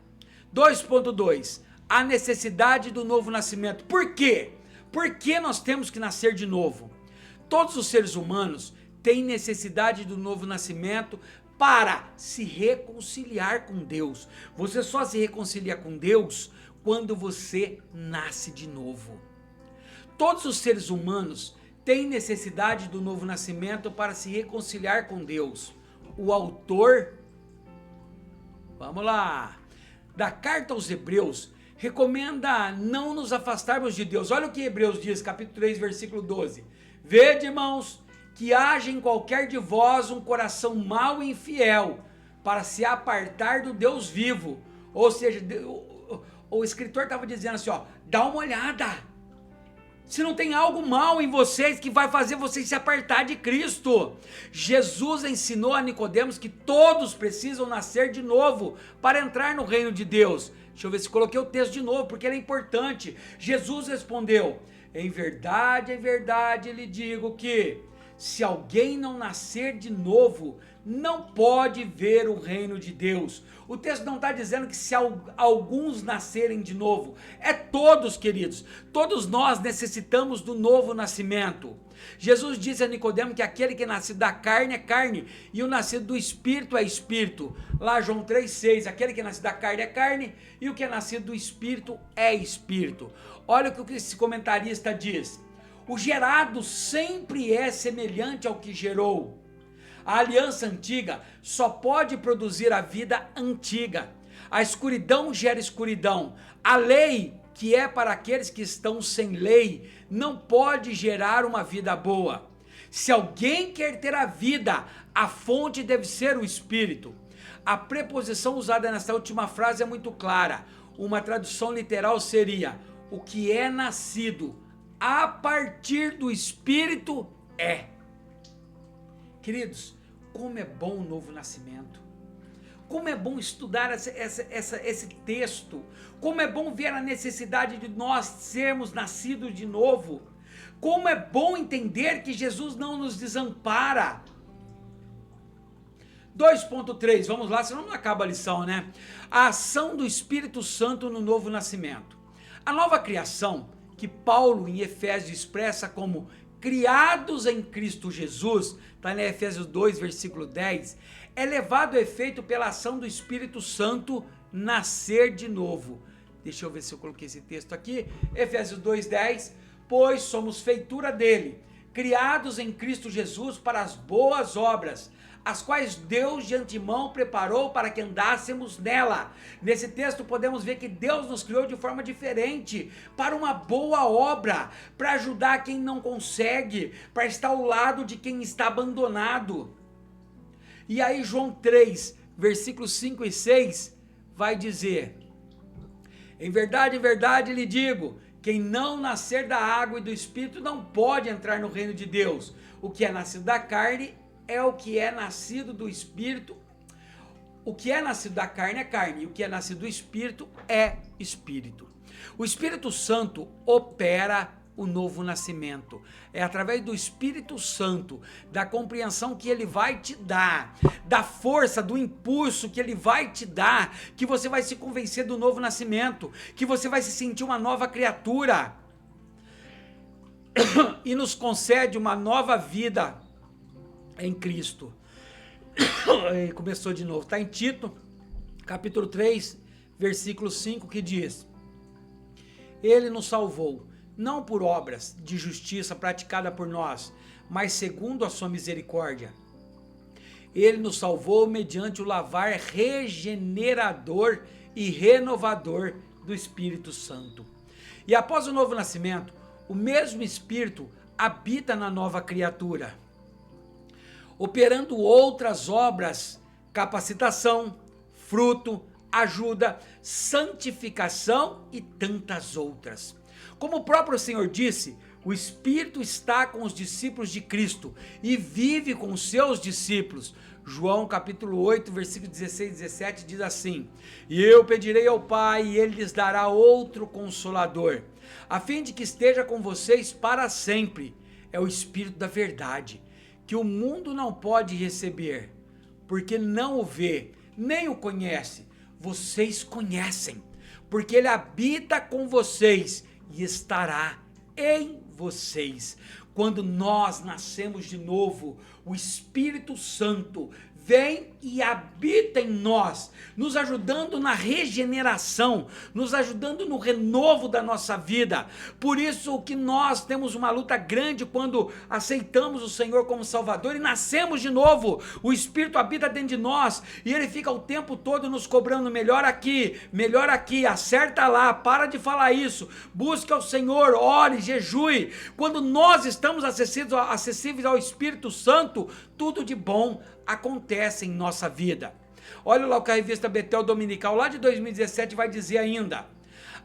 2.2, a necessidade do novo nascimento. Por quê? Por que nós temos que nascer de novo? Todos os seres humanos têm necessidade do novo nascimento para se reconciliar com Deus. Você só se reconcilia com Deus quando você nasce de novo. Todos os seres humanos têm necessidade do novo nascimento para se reconciliar com Deus. O autor, vamos lá, da carta aos Hebreus, recomenda não nos afastarmos de Deus. Olha o que Hebreus diz, capítulo 3, versículo 12. Vede, irmãos, que haja em qualquer de vós um coração mau e infiel, para se apartar do Deus vivo. Ou seja, o escritor estava dizendo assim, ó, dá uma olhada, se não tem algo mal em vocês que vai fazer vocês se apartar de Cristo. Jesus ensinou a Nicodemos que todos precisam nascer de novo para entrar no reino de Deus. Deixa eu ver se coloquei o texto de novo, porque ele é importante. Jesus respondeu, em verdade, lhe digo que se alguém não nascer de novo, não pode ver o reino de Deus. O texto não está dizendo que se alguns nascerem de novo, é todos, queridos. Todos nós necessitamos do novo nascimento. Jesus disse a Nicodemo que aquele que é nascido da carne é carne, e o nascido do Espírito é Espírito. Lá João 3,6, aquele que é nascido da carne é carne, e o que é nascido do Espírito é Espírito. Olha o que esse comentarista diz. O gerado sempre é semelhante ao que gerou. A aliança antiga só pode produzir a vida antiga. A escuridão gera escuridão. A lei, que é para aqueles que estão sem lei, não pode gerar uma vida boa. Se alguém quer ter a vida, a fonte deve ser o Espírito. A preposição usada nessa última frase é muito clara. Uma tradução literal seria: o que é nascido a partir do Espírito é. Queridos, como é bom o novo nascimento. Como é bom estudar esse texto. Como é bom ver a necessidade de nós sermos nascidos de novo. Como é bom entender que Jesus não nos desampara. 2.3, vamos lá, senão não acaba a lição, né? A ação do Espírito Santo no novo nascimento. A nova criação, que Paulo em Efésios expressa como criados em Cristo Jesus, está em Efésios 2, versículo 10, é levado a efeito pela ação do Espírito Santo nascer de novo. Deixa eu ver se eu coloquei esse texto aqui, Efésios 2, 10, pois somos feitura dele, criados em Cristo Jesus para as boas obras, as quais Deus de antemão preparou para que andássemos nela. Nesse texto podemos ver que Deus nos criou de forma diferente, para uma boa obra, para ajudar quem não consegue, para estar ao lado de quem está abandonado. E aí João 3, versículos 5 e 6, vai dizer: em verdade lhe digo, quem não nascer da água e do Espírito não pode entrar no reino de Deus. O que é nascido da carne é o que é nascido do Espírito. O que é nascido da carne é carne, e o que é nascido do Espírito é Espírito. O Espírito Santo opera o novo nascimento. É através do Espírito Santo, da compreensão que ele vai te dar, da força, do impulso que ele vai te dar, que você vai se convencer do novo nascimento, que você vai se sentir uma nova criatura e nos concede uma nova vida em Cristo. Começou de novo, está em Tito, capítulo 3, versículo 5, que diz: Ele nos salvou, não por obras de justiça praticada por nós, mas segundo a sua misericórdia. Ele nos salvou mediante o lavar regenerador e renovador do Espírito Santo. E após o novo nascimento, o mesmo Espírito habita na nova criatura, operando outras obras, capacitação, fruto, ajuda, santificação e tantas outras. Como o próprio Senhor disse, o Espírito está com os discípulos de Cristo e vive com os seus discípulos. João capítulo 8, versículo 16 e 17 diz assim: E eu pedirei ao Pai e Ele lhes dará outro Consolador, a fim de que esteja com vocês para sempre. É o Espírito da verdade, que o mundo não pode receber, porque não o vê, nem o conhece. Vocês conhecem, porque Ele habita com vocês e estará em vocês. Quando nós nascemos de novo, o Espírito Santo vem e habita em nós, nos ajudando na regeneração, nos ajudando no renovo da nossa vida. Por isso que nós temos uma luta grande quando aceitamos o Senhor como Salvador e nascemos de novo. O Espírito habita dentro de nós e Ele fica o tempo todo nos cobrando: melhor aqui, acerta lá, para de falar isso, busque ao Senhor, ore, jejue. Quando nós estamos acessíveis ao Espírito Santo, tudo de bom acontece em nossa vida. Olha lá o que a revista Betel Dominical lá de 2017 vai dizer ainda: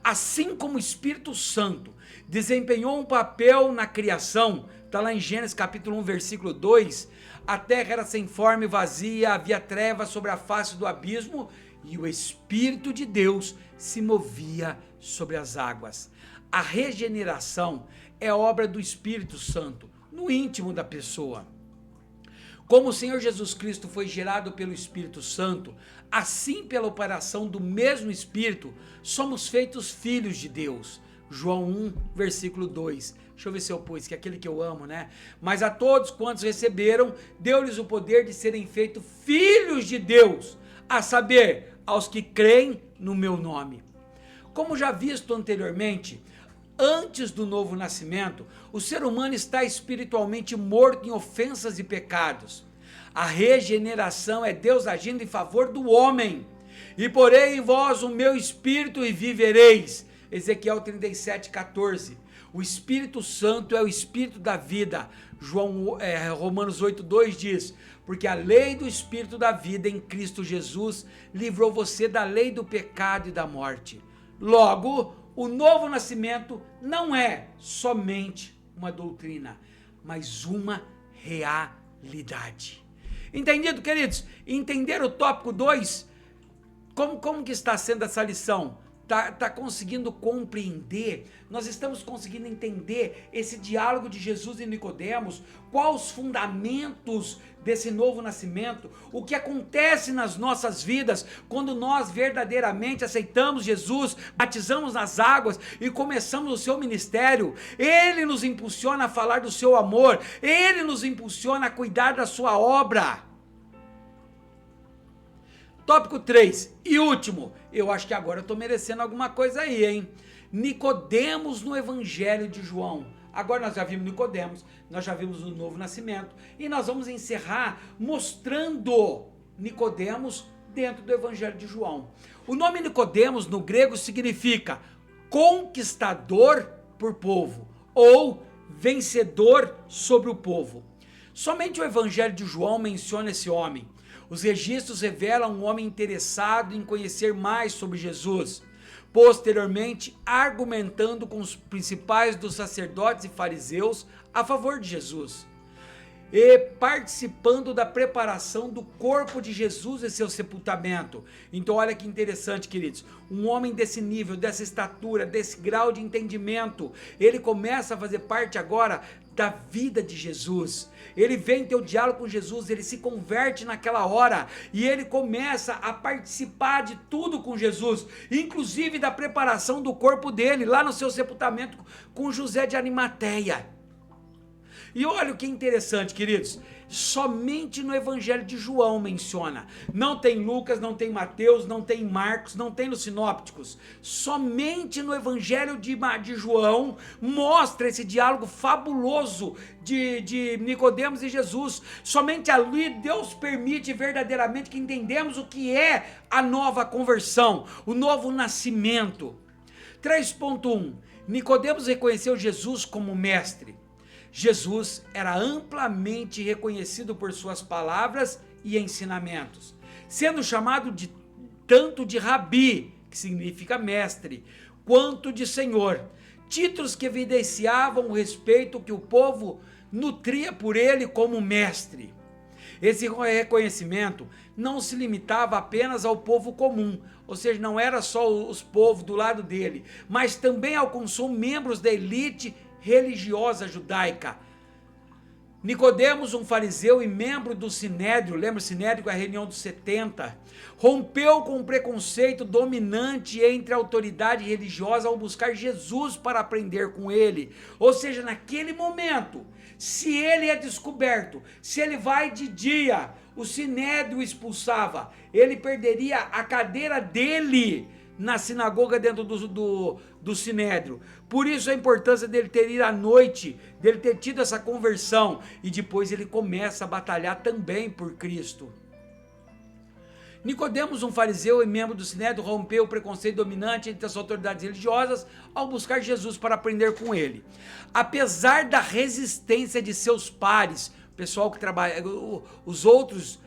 assim como o Espírito Santo desempenhou um papel na criação, está lá em Gênesis capítulo 1 versículo 2, a terra era sem forma e vazia, havia trevas sobre a face do abismo e o Espírito de Deus se movia sobre as águas. A regeneração é obra do Espírito Santo no íntimo da pessoa. Como o Senhor Jesus Cristo foi gerado pelo Espírito Santo, assim pela operação do mesmo Espírito, somos feitos filhos de Deus. João 1, versículo 2. Deixa eu ver se eu pus, que é aquele que eu amo, né? Mas a todos quantos receberam, deu-lhes o poder de serem feitos filhos de Deus, a saber, aos que creem no meu nome. Como já visto anteriormente, antes do novo nascimento, o ser humano está espiritualmente morto em ofensas e pecados. A regeneração é Deus agindo em favor do homem. E porei em vós o meu espírito e vivereis. Ezequiel 37, 14. O Espírito Santo é o Espírito da vida. Romanos 8, 2 diz: porque a lei do Espírito da vida em Cristo Jesus livrou você da lei do pecado e da morte. Logo, o novo nascimento não é somente uma doutrina, mas uma realidade. Entendido, queridos? Entender o tópico 2? Como que está sendo essa lição? Tá conseguindo compreender? Nós estamos conseguindo entender esse diálogo de Jesus e Nicodemos? Quais os fundamentos desse novo nascimento? O que acontece nas nossas vidas quando nós verdadeiramente aceitamos Jesus, batizamos nas águas e começamos o seu ministério? Ele nos impulsiona a falar do seu amor, Ele nos impulsiona a cuidar da sua obra. Tópico 3 e último, eu acho que agora eu estou merecendo alguma coisa aí, hein? Nicodemos no Evangelho de João. Agora nós já vimos Nicodemos, nós já vimos o novo nascimento e nós vamos encerrar mostrando Nicodemos dentro do Evangelho de João. O nome Nicodemos no grego significa conquistador por povo ou vencedor sobre o povo. Somente o Evangelho de João menciona esse homem. Os registros revelam um homem interessado em conhecer mais sobre Jesus, posteriormente argumentando com os principais dos sacerdotes e fariseus a favor de Jesus, e participando da preparação do corpo de Jesus e seu sepultamento. Então olha que interessante, queridos, um homem desse nível, dessa estatura, desse grau de entendimento, ele começa a fazer parte agora da vida de Jesus. Ele vem ter o diálogo com Jesus, ele se converte naquela hora e ele começa a participar de tudo com Jesus, inclusive da preparação do corpo dele lá no seu sepultamento com José de Arimateia. E olha o que é interessante, queridos, somente no Evangelho de João menciona, não tem Lucas, não tem Mateus, não tem Marcos, não tem nos sinópticos, somente no Evangelho de João mostra esse diálogo fabuloso de Nicodemos e Jesus. Somente ali Deus permite verdadeiramente que entendemos o que é a nova conversão, o novo nascimento. 3.1 Nicodemos reconheceu Jesus como mestre. Jesus era amplamente reconhecido por suas palavras e ensinamentos, sendo chamado tanto de Rabi, que significa mestre, quanto de Senhor, títulos que evidenciavam o respeito que o povo nutria por ele como mestre. Esse reconhecimento não se limitava apenas ao povo comum, ou seja, não era só os povos do lado dele, mas também alcançou membros da elite religiosa judaica. Nicodemos, um fariseu e membro do Sinédrio, lembra o Sinédrio, a reunião dos 70, rompeu com o preconceito dominante entre a autoridade religiosa ao buscar Jesus para aprender com ele. Ou seja, naquele momento, se ele é descoberto, se ele vai de dia, o Sinédrio expulsava, ele perderia a cadeira dele na sinagoga dentro do Sinédrio. Por isso a importância dele ter ido à noite, dele ter tido essa conversão, e depois ele começa a batalhar também por Cristo. Nicodemos, um fariseu e membro do Sinédrio, rompeu o preconceito dominante entre as autoridades religiosas ao buscar Jesus para aprender com ele. Apesar da resistência de seus pares, o pessoal que trabalha, os outros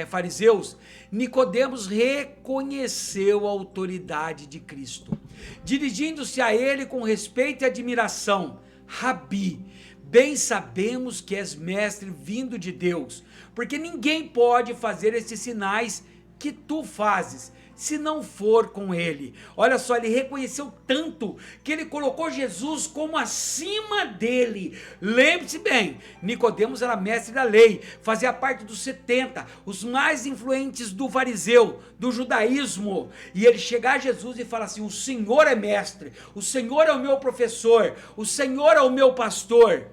fariseus, Nicodemos reconheceu a autoridade de Cristo, dirigindo-se a ele com respeito e admiração: Rabi, bem sabemos que és mestre vindo de Deus, porque ninguém pode fazer esses sinais que tu fazes, se não for com ele. Olha só, ele reconheceu tanto que ele colocou Jesus como acima dele. Lembre-se bem, Nicodemos era mestre da lei, fazia parte dos 70, os mais influentes do fariseu, do judaísmo, e ele chega a Jesus e fala assim: o Senhor é mestre, o Senhor é o meu professor, o Senhor é o meu pastor.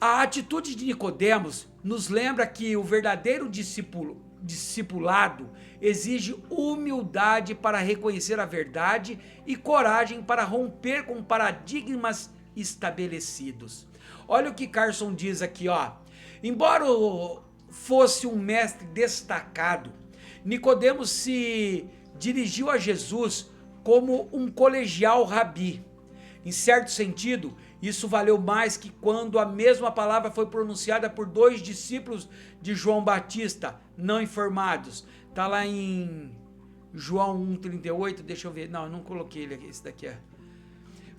A atitude de Nicodemos nos lembra que o verdadeiro discipulado exige humildade para reconhecer a verdade e coragem para romper com paradigmas estabelecidos. Olha o que Carson diz aqui, ó. Embora fosse um mestre destacado, Nicodemos se dirigiu a Jesus como um colegial rabi. Em certo sentido, isso valeu mais que quando a mesma palavra foi pronunciada por 2 discípulos de João Batista, não informados. Está lá em João 1,38, deixa eu ver, não, eu não coloquei ele aqui, esse daqui é.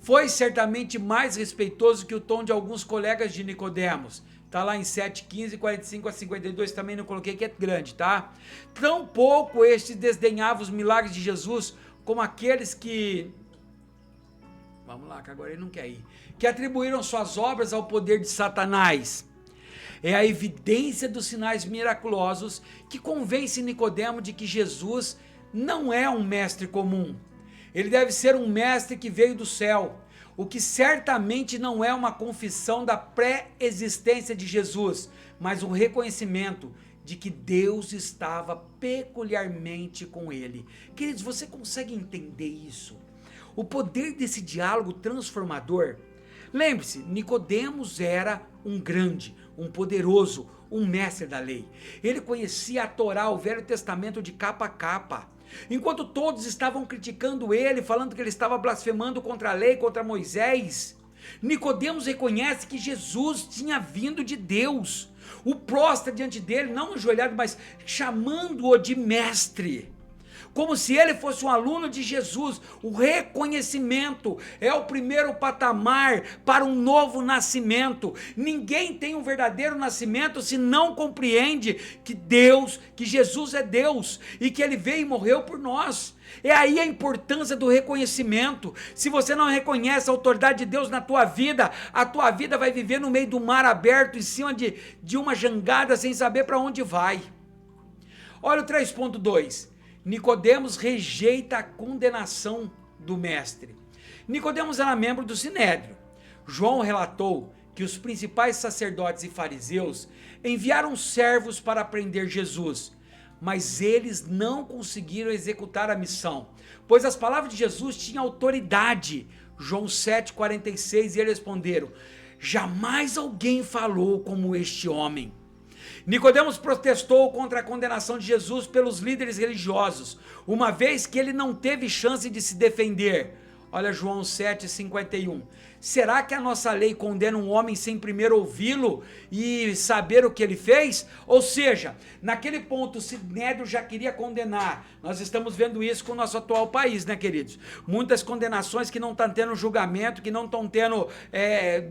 Foi certamente mais respeitoso que o tom de alguns colegas de Nicodemos. Está lá em 7,15, 45 a 52, também não coloquei, que é grande, tá? Tampouco este desdenhava os milagres de Jesus como aqueles que... Vamos lá, que agora ele não quer ir. Que atribuíram suas obras ao poder de Satanás. É a evidência dos sinais miraculosos que convence Nicodemo de que Jesus não é um mestre comum. Ele deve ser um mestre que veio do céu, o que certamente não é uma confissão da pré-existência de Jesus, mas um reconhecimento de que Deus estava peculiarmente com ele. Queridos, você consegue entender isso? O poder desse diálogo transformador. Lembre-se, Nicodemos era um grande, um poderoso, um mestre da lei. Ele conhecia a Torá, o Velho Testamento, de capa a capa. Enquanto todos estavam criticando ele, falando que ele estava blasfemando contra a lei, contra Moisés, Nicodemos reconhece que Jesus tinha vindo de Deus. O prostra diante dele, não ajoelhado, mas chamando-o de mestre. Como se ele fosse um aluno de Jesus. O reconhecimento é o primeiro patamar para um novo nascimento. Ninguém tem um verdadeiro nascimento se não compreende que Jesus é Deus e que ele veio e morreu por nós. É aí a importância do reconhecimento. Se você não reconhece a autoridade de Deus na tua vida, a tua vida vai viver no meio do mar aberto, em cima de uma jangada, sem saber para onde vai. Olha o 3.2. Nicodemos rejeita a condenação do mestre. Nicodemos era membro do Sinédrio, João relatou que os principais sacerdotes e fariseus enviaram servos para prender Jesus, mas eles não conseguiram executar a missão, pois as palavras de Jesus tinham autoridade. João 7,46, e eles responderam: jamais alguém falou como este homem. Nicodemos protestou contra a condenação de Jesus pelos líderes religiosos, uma vez que ele não teve chance de se defender. Olha João 7,51. Será que a nossa lei condena um homem sem primeiro ouvi-lo e saber o que ele fez? Ou seja, naquele ponto o Sinédrio já queria condenar. Nós estamos vendo isso com o nosso atual país, né, queridos? Muitas condenações que não estão tendo julgamento, que não estão tendo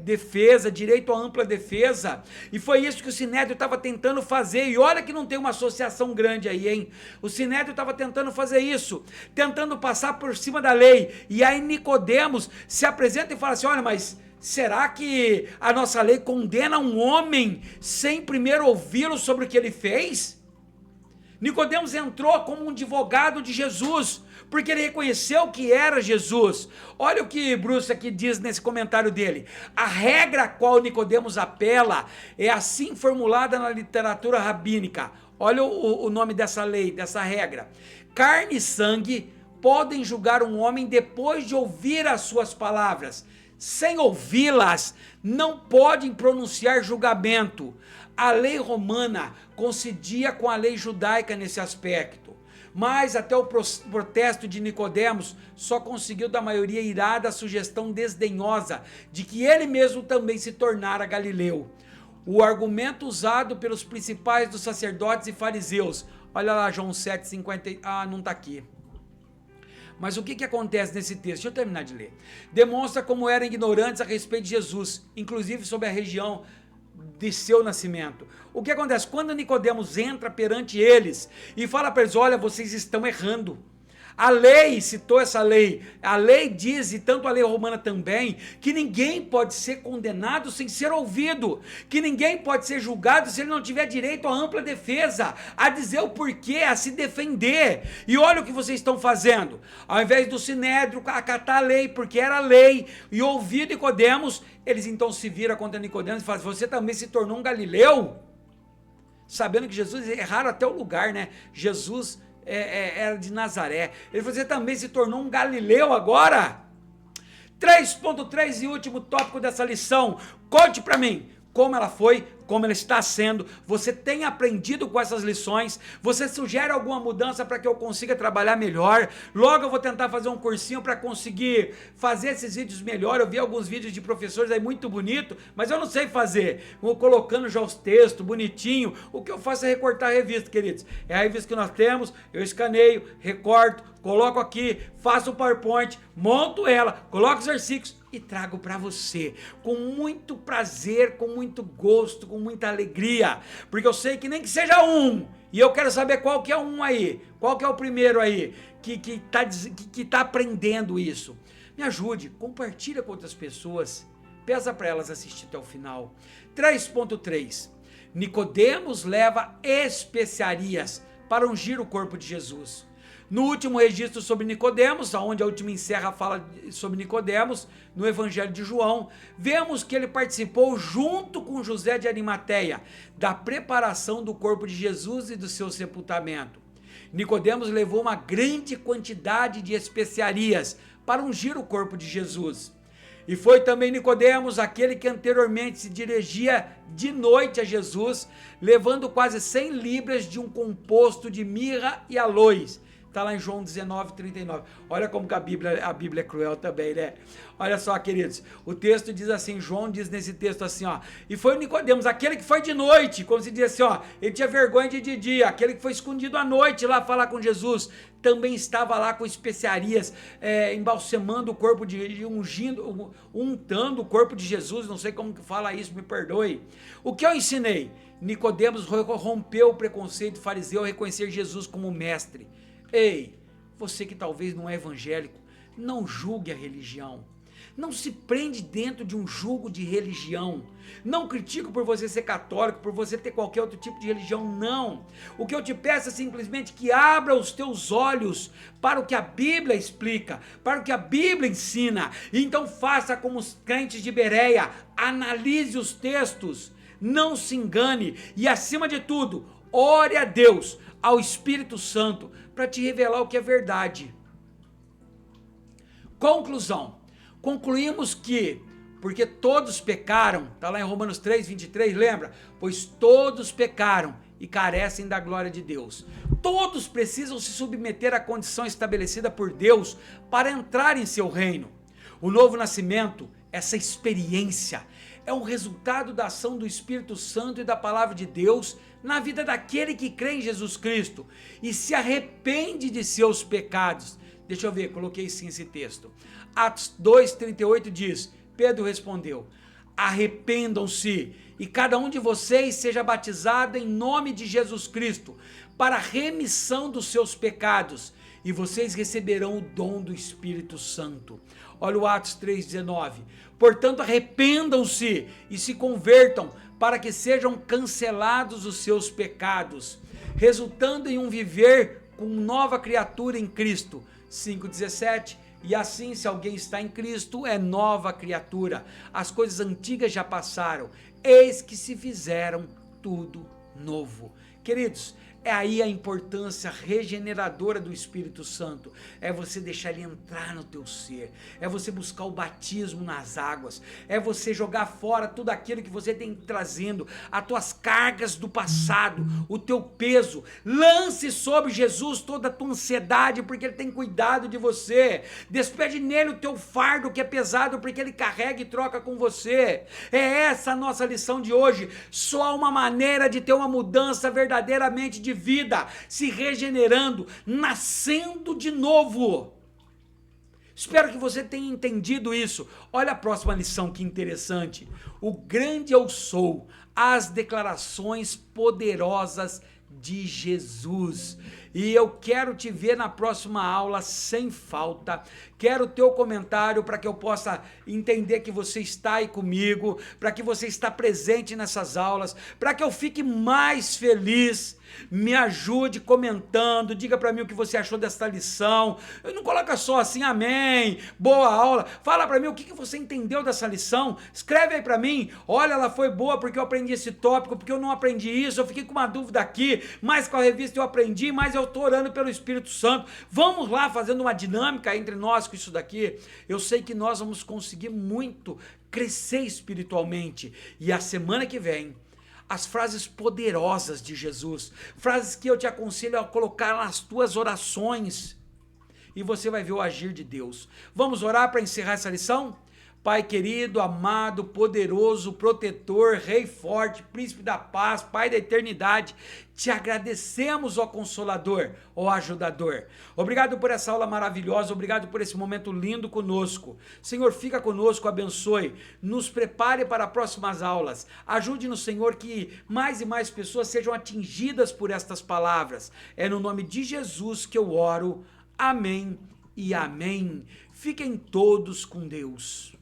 defesa, direito à ampla defesa. E foi isso que o Sinédrio estava tentando fazer. E olha que não tem uma associação grande aí, hein? O Sinédrio estava tentando fazer isso, tentando passar por cima da lei. E aí Nicodemos se apresenta e fala assim: olha, mas será que a nossa lei condena um homem sem primeiro ouvi-lo sobre o que ele fez? Nicodemos entrou como um advogado de Jesus, porque ele reconheceu que era Jesus. Olha o que Bruce aqui diz nesse comentário dele. A regra a qual Nicodemos apela é assim formulada na literatura rabínica. Olha o nome dessa lei, dessa regra. Carne e sangue podem julgar um homem depois de ouvir as suas palavras. Sem ouvi-las, não podem pronunciar julgamento. A lei romana coincidia com a lei judaica nesse aspecto, mas até o protesto de Nicodemos só conseguiu da maioria irada a sugestão desdenhosa de que ele mesmo também se tornara galileu. O argumento usado pelos principais dos sacerdotes e fariseus, olha lá João 7,50, não está aqui. Mas o que acontece nesse texto? Deixa eu terminar de ler. Demonstra como eram ignorantes a respeito de Jesus, inclusive sobre a região de seu nascimento. O que acontece? Quando Nicodemos entra perante eles e fala para eles: olha, vocês estão errando. A lei, citou essa lei, a lei diz, e tanto a lei romana também, que ninguém pode ser condenado sem ser ouvido, que ninguém pode ser julgado se ele não tiver direito à ampla defesa, a dizer o porquê, a se defender. E olha o que vocês estão fazendo, ao invés do Sinédrio acatar a lei, porque era lei, e ouvir Nicodemos, eles então se viram contra Nicodemos e falam: você também se tornou um galileu? Sabendo que Jesus, erraram até o lugar, né? Jesus era de Nazaré. Ele falou: você também se tornou um galileu agora? 3.3 e último tópico dessa lição. Conte para mim como ela foi, como ela está sendo. Você tem aprendido com essas lições? Você sugere alguma mudança para que eu consiga trabalhar melhor? Logo eu vou tentar fazer um cursinho para conseguir fazer esses vídeos melhor. Eu vi alguns vídeos de professores aí muito bonito, mas eu não sei fazer. Vou colocando já os textos bonitinho. O que eu faço é recortar a revista, queridos. É a revista que nós temos, eu escaneio, recorto, coloco aqui, faço o PowerPoint, monto ela, coloco os versículos e trago para você, com muito prazer, com muito gosto, com muita alegria, porque eu sei que nem que seja um, e eu quero saber qual que é um aí, qual que é o primeiro aí, que tá aprendendo isso. Me ajude, compartilha com outras pessoas, peça para elas assistir até o final. 3.3, Nicodemos leva especiarias para ungir o corpo de Jesus. No último registro sobre Nicodemos, onde a última encerra fala sobre Nicodemos, no Evangelho de João, vemos que ele participou junto com José de Arimateia da preparação do corpo de Jesus e do seu sepultamento. Nicodemos levou uma grande quantidade de especiarias para ungir o corpo de Jesus. E foi também Nicodemos aquele que anteriormente se dirigia de noite a Jesus, levando quase 100 libras de um composto de mirra e aloes. Está lá em João 19:39. Olha como que a Bíblia é cruel também, né? Olha só, queridos, o texto diz assim, João diz nesse texto assim, ó: e foi Nicodemos, aquele que foi de noite, como se diz assim, ó, ele tinha vergonha de dia, aquele que foi escondido à noite lá falar com Jesus, também estava lá com especiarias, embalsamando o corpo untando o corpo de Jesus, não sei como que fala isso, me perdoe. O que eu ensinei? Nicodemos rompeu o preconceito fariseu ao reconhecer Jesus como mestre. Ei, você que talvez não é evangélico, não julgue a religião. Não se prende dentro de um jugo de religião. Não critico por você ser católico, por você ter qualquer outro tipo de religião, não. O que eu te peço é simplesmente que abra os teus olhos para o que a Bíblia explica, para o que a Bíblia ensina. E então faça como os crentes de Bereia, analise os textos, não se engane e, acima de tudo, ore a Deus, ao Espírito Santo, para te revelar o que é verdade. Conclusão. Concluímos que, porque todos pecaram, está lá em Romanos 3:23, lembra? Pois todos pecaram e carecem da glória de Deus. Todos precisam se submeter à condição estabelecida por Deus para entrar em seu reino. O novo nascimento, essa experiência, é um resultado da ação do Espírito Santo e da palavra de Deus na vida daquele que crê em Jesus Cristo e se arrepende de seus pecados. Deixa eu ver, coloquei sim esse texto. Atos 2:38 diz: Pedro respondeu: arrependam-se e cada um de vocês seja batizado em nome de Jesus Cristo para a remissão dos seus pecados e vocês receberão o dom do Espírito Santo. Olha o Atos 3:19. Portanto, arrependam-se e se convertam para que sejam cancelados os seus pecados, resultando em um viver com nova criatura em Cristo. 5:17. E assim, se alguém está em Cristo, é nova criatura. As coisas antigas já passaram, eis que se fizeram tudo novo. Queridos, é aí a importância regeneradora do Espírito Santo. É você deixar ele entrar no teu ser. É você buscar o batismo nas águas. É você jogar fora tudo aquilo que você tem trazendo, as tuas cargas do passado, o teu peso. Lance sobre Jesus toda a tua ansiedade, porque ele tem cuidado de você. Despede nele o teu fardo que é pesado, porque ele carrega e troca com você. É essa a nossa lição de hoje. Só há uma maneira de ter uma mudança verdadeiramente de vida, se regenerando, nascendo de novo. Espero que você tenha entendido isso. Olha a próxima lição, que interessante. O grande eu sou, as declarações poderosas de Jesus. E eu quero te ver na próxima aula sem falta. Quero o teu comentário para que eu possa entender que você está aí comigo, para que você está presente nessas aulas, para que eu fique mais feliz. Me ajude comentando, diga para mim o que você achou dessa lição. Não coloca só assim, amém, boa aula. Fala para mim o que você entendeu dessa lição. Escreve aí para mim, olha, ela foi boa porque eu aprendi esse tópico, porque eu não aprendi isso, eu fiquei com uma dúvida aqui, mas com a revista eu aprendi, mas eu estou orando pelo Espírito Santo. Vamos lá fazendo uma dinâmica entre nós com isso daqui. Eu sei que nós vamos conseguir muito crescer espiritualmente. E a semana que vem, as frases poderosas de Jesus, frases que eu te aconselho a colocar nas tuas orações, e você vai ver o agir de Deus. Vamos orar para encerrar essa lição? Pai querido, amado, poderoso, protetor, Rei forte, Príncipe da paz, Pai da eternidade, te agradecemos, ó Consolador, ó Ajudador. Obrigado por essa aula maravilhosa, obrigado por esse momento lindo conosco. Senhor, fica conosco, abençoe, nos prepare para as próximas aulas. Ajude-nos, Senhor, que mais e mais pessoas sejam atingidas por estas palavras. É no nome de Jesus que eu oro. Amém e amém. Fiquem todos com Deus.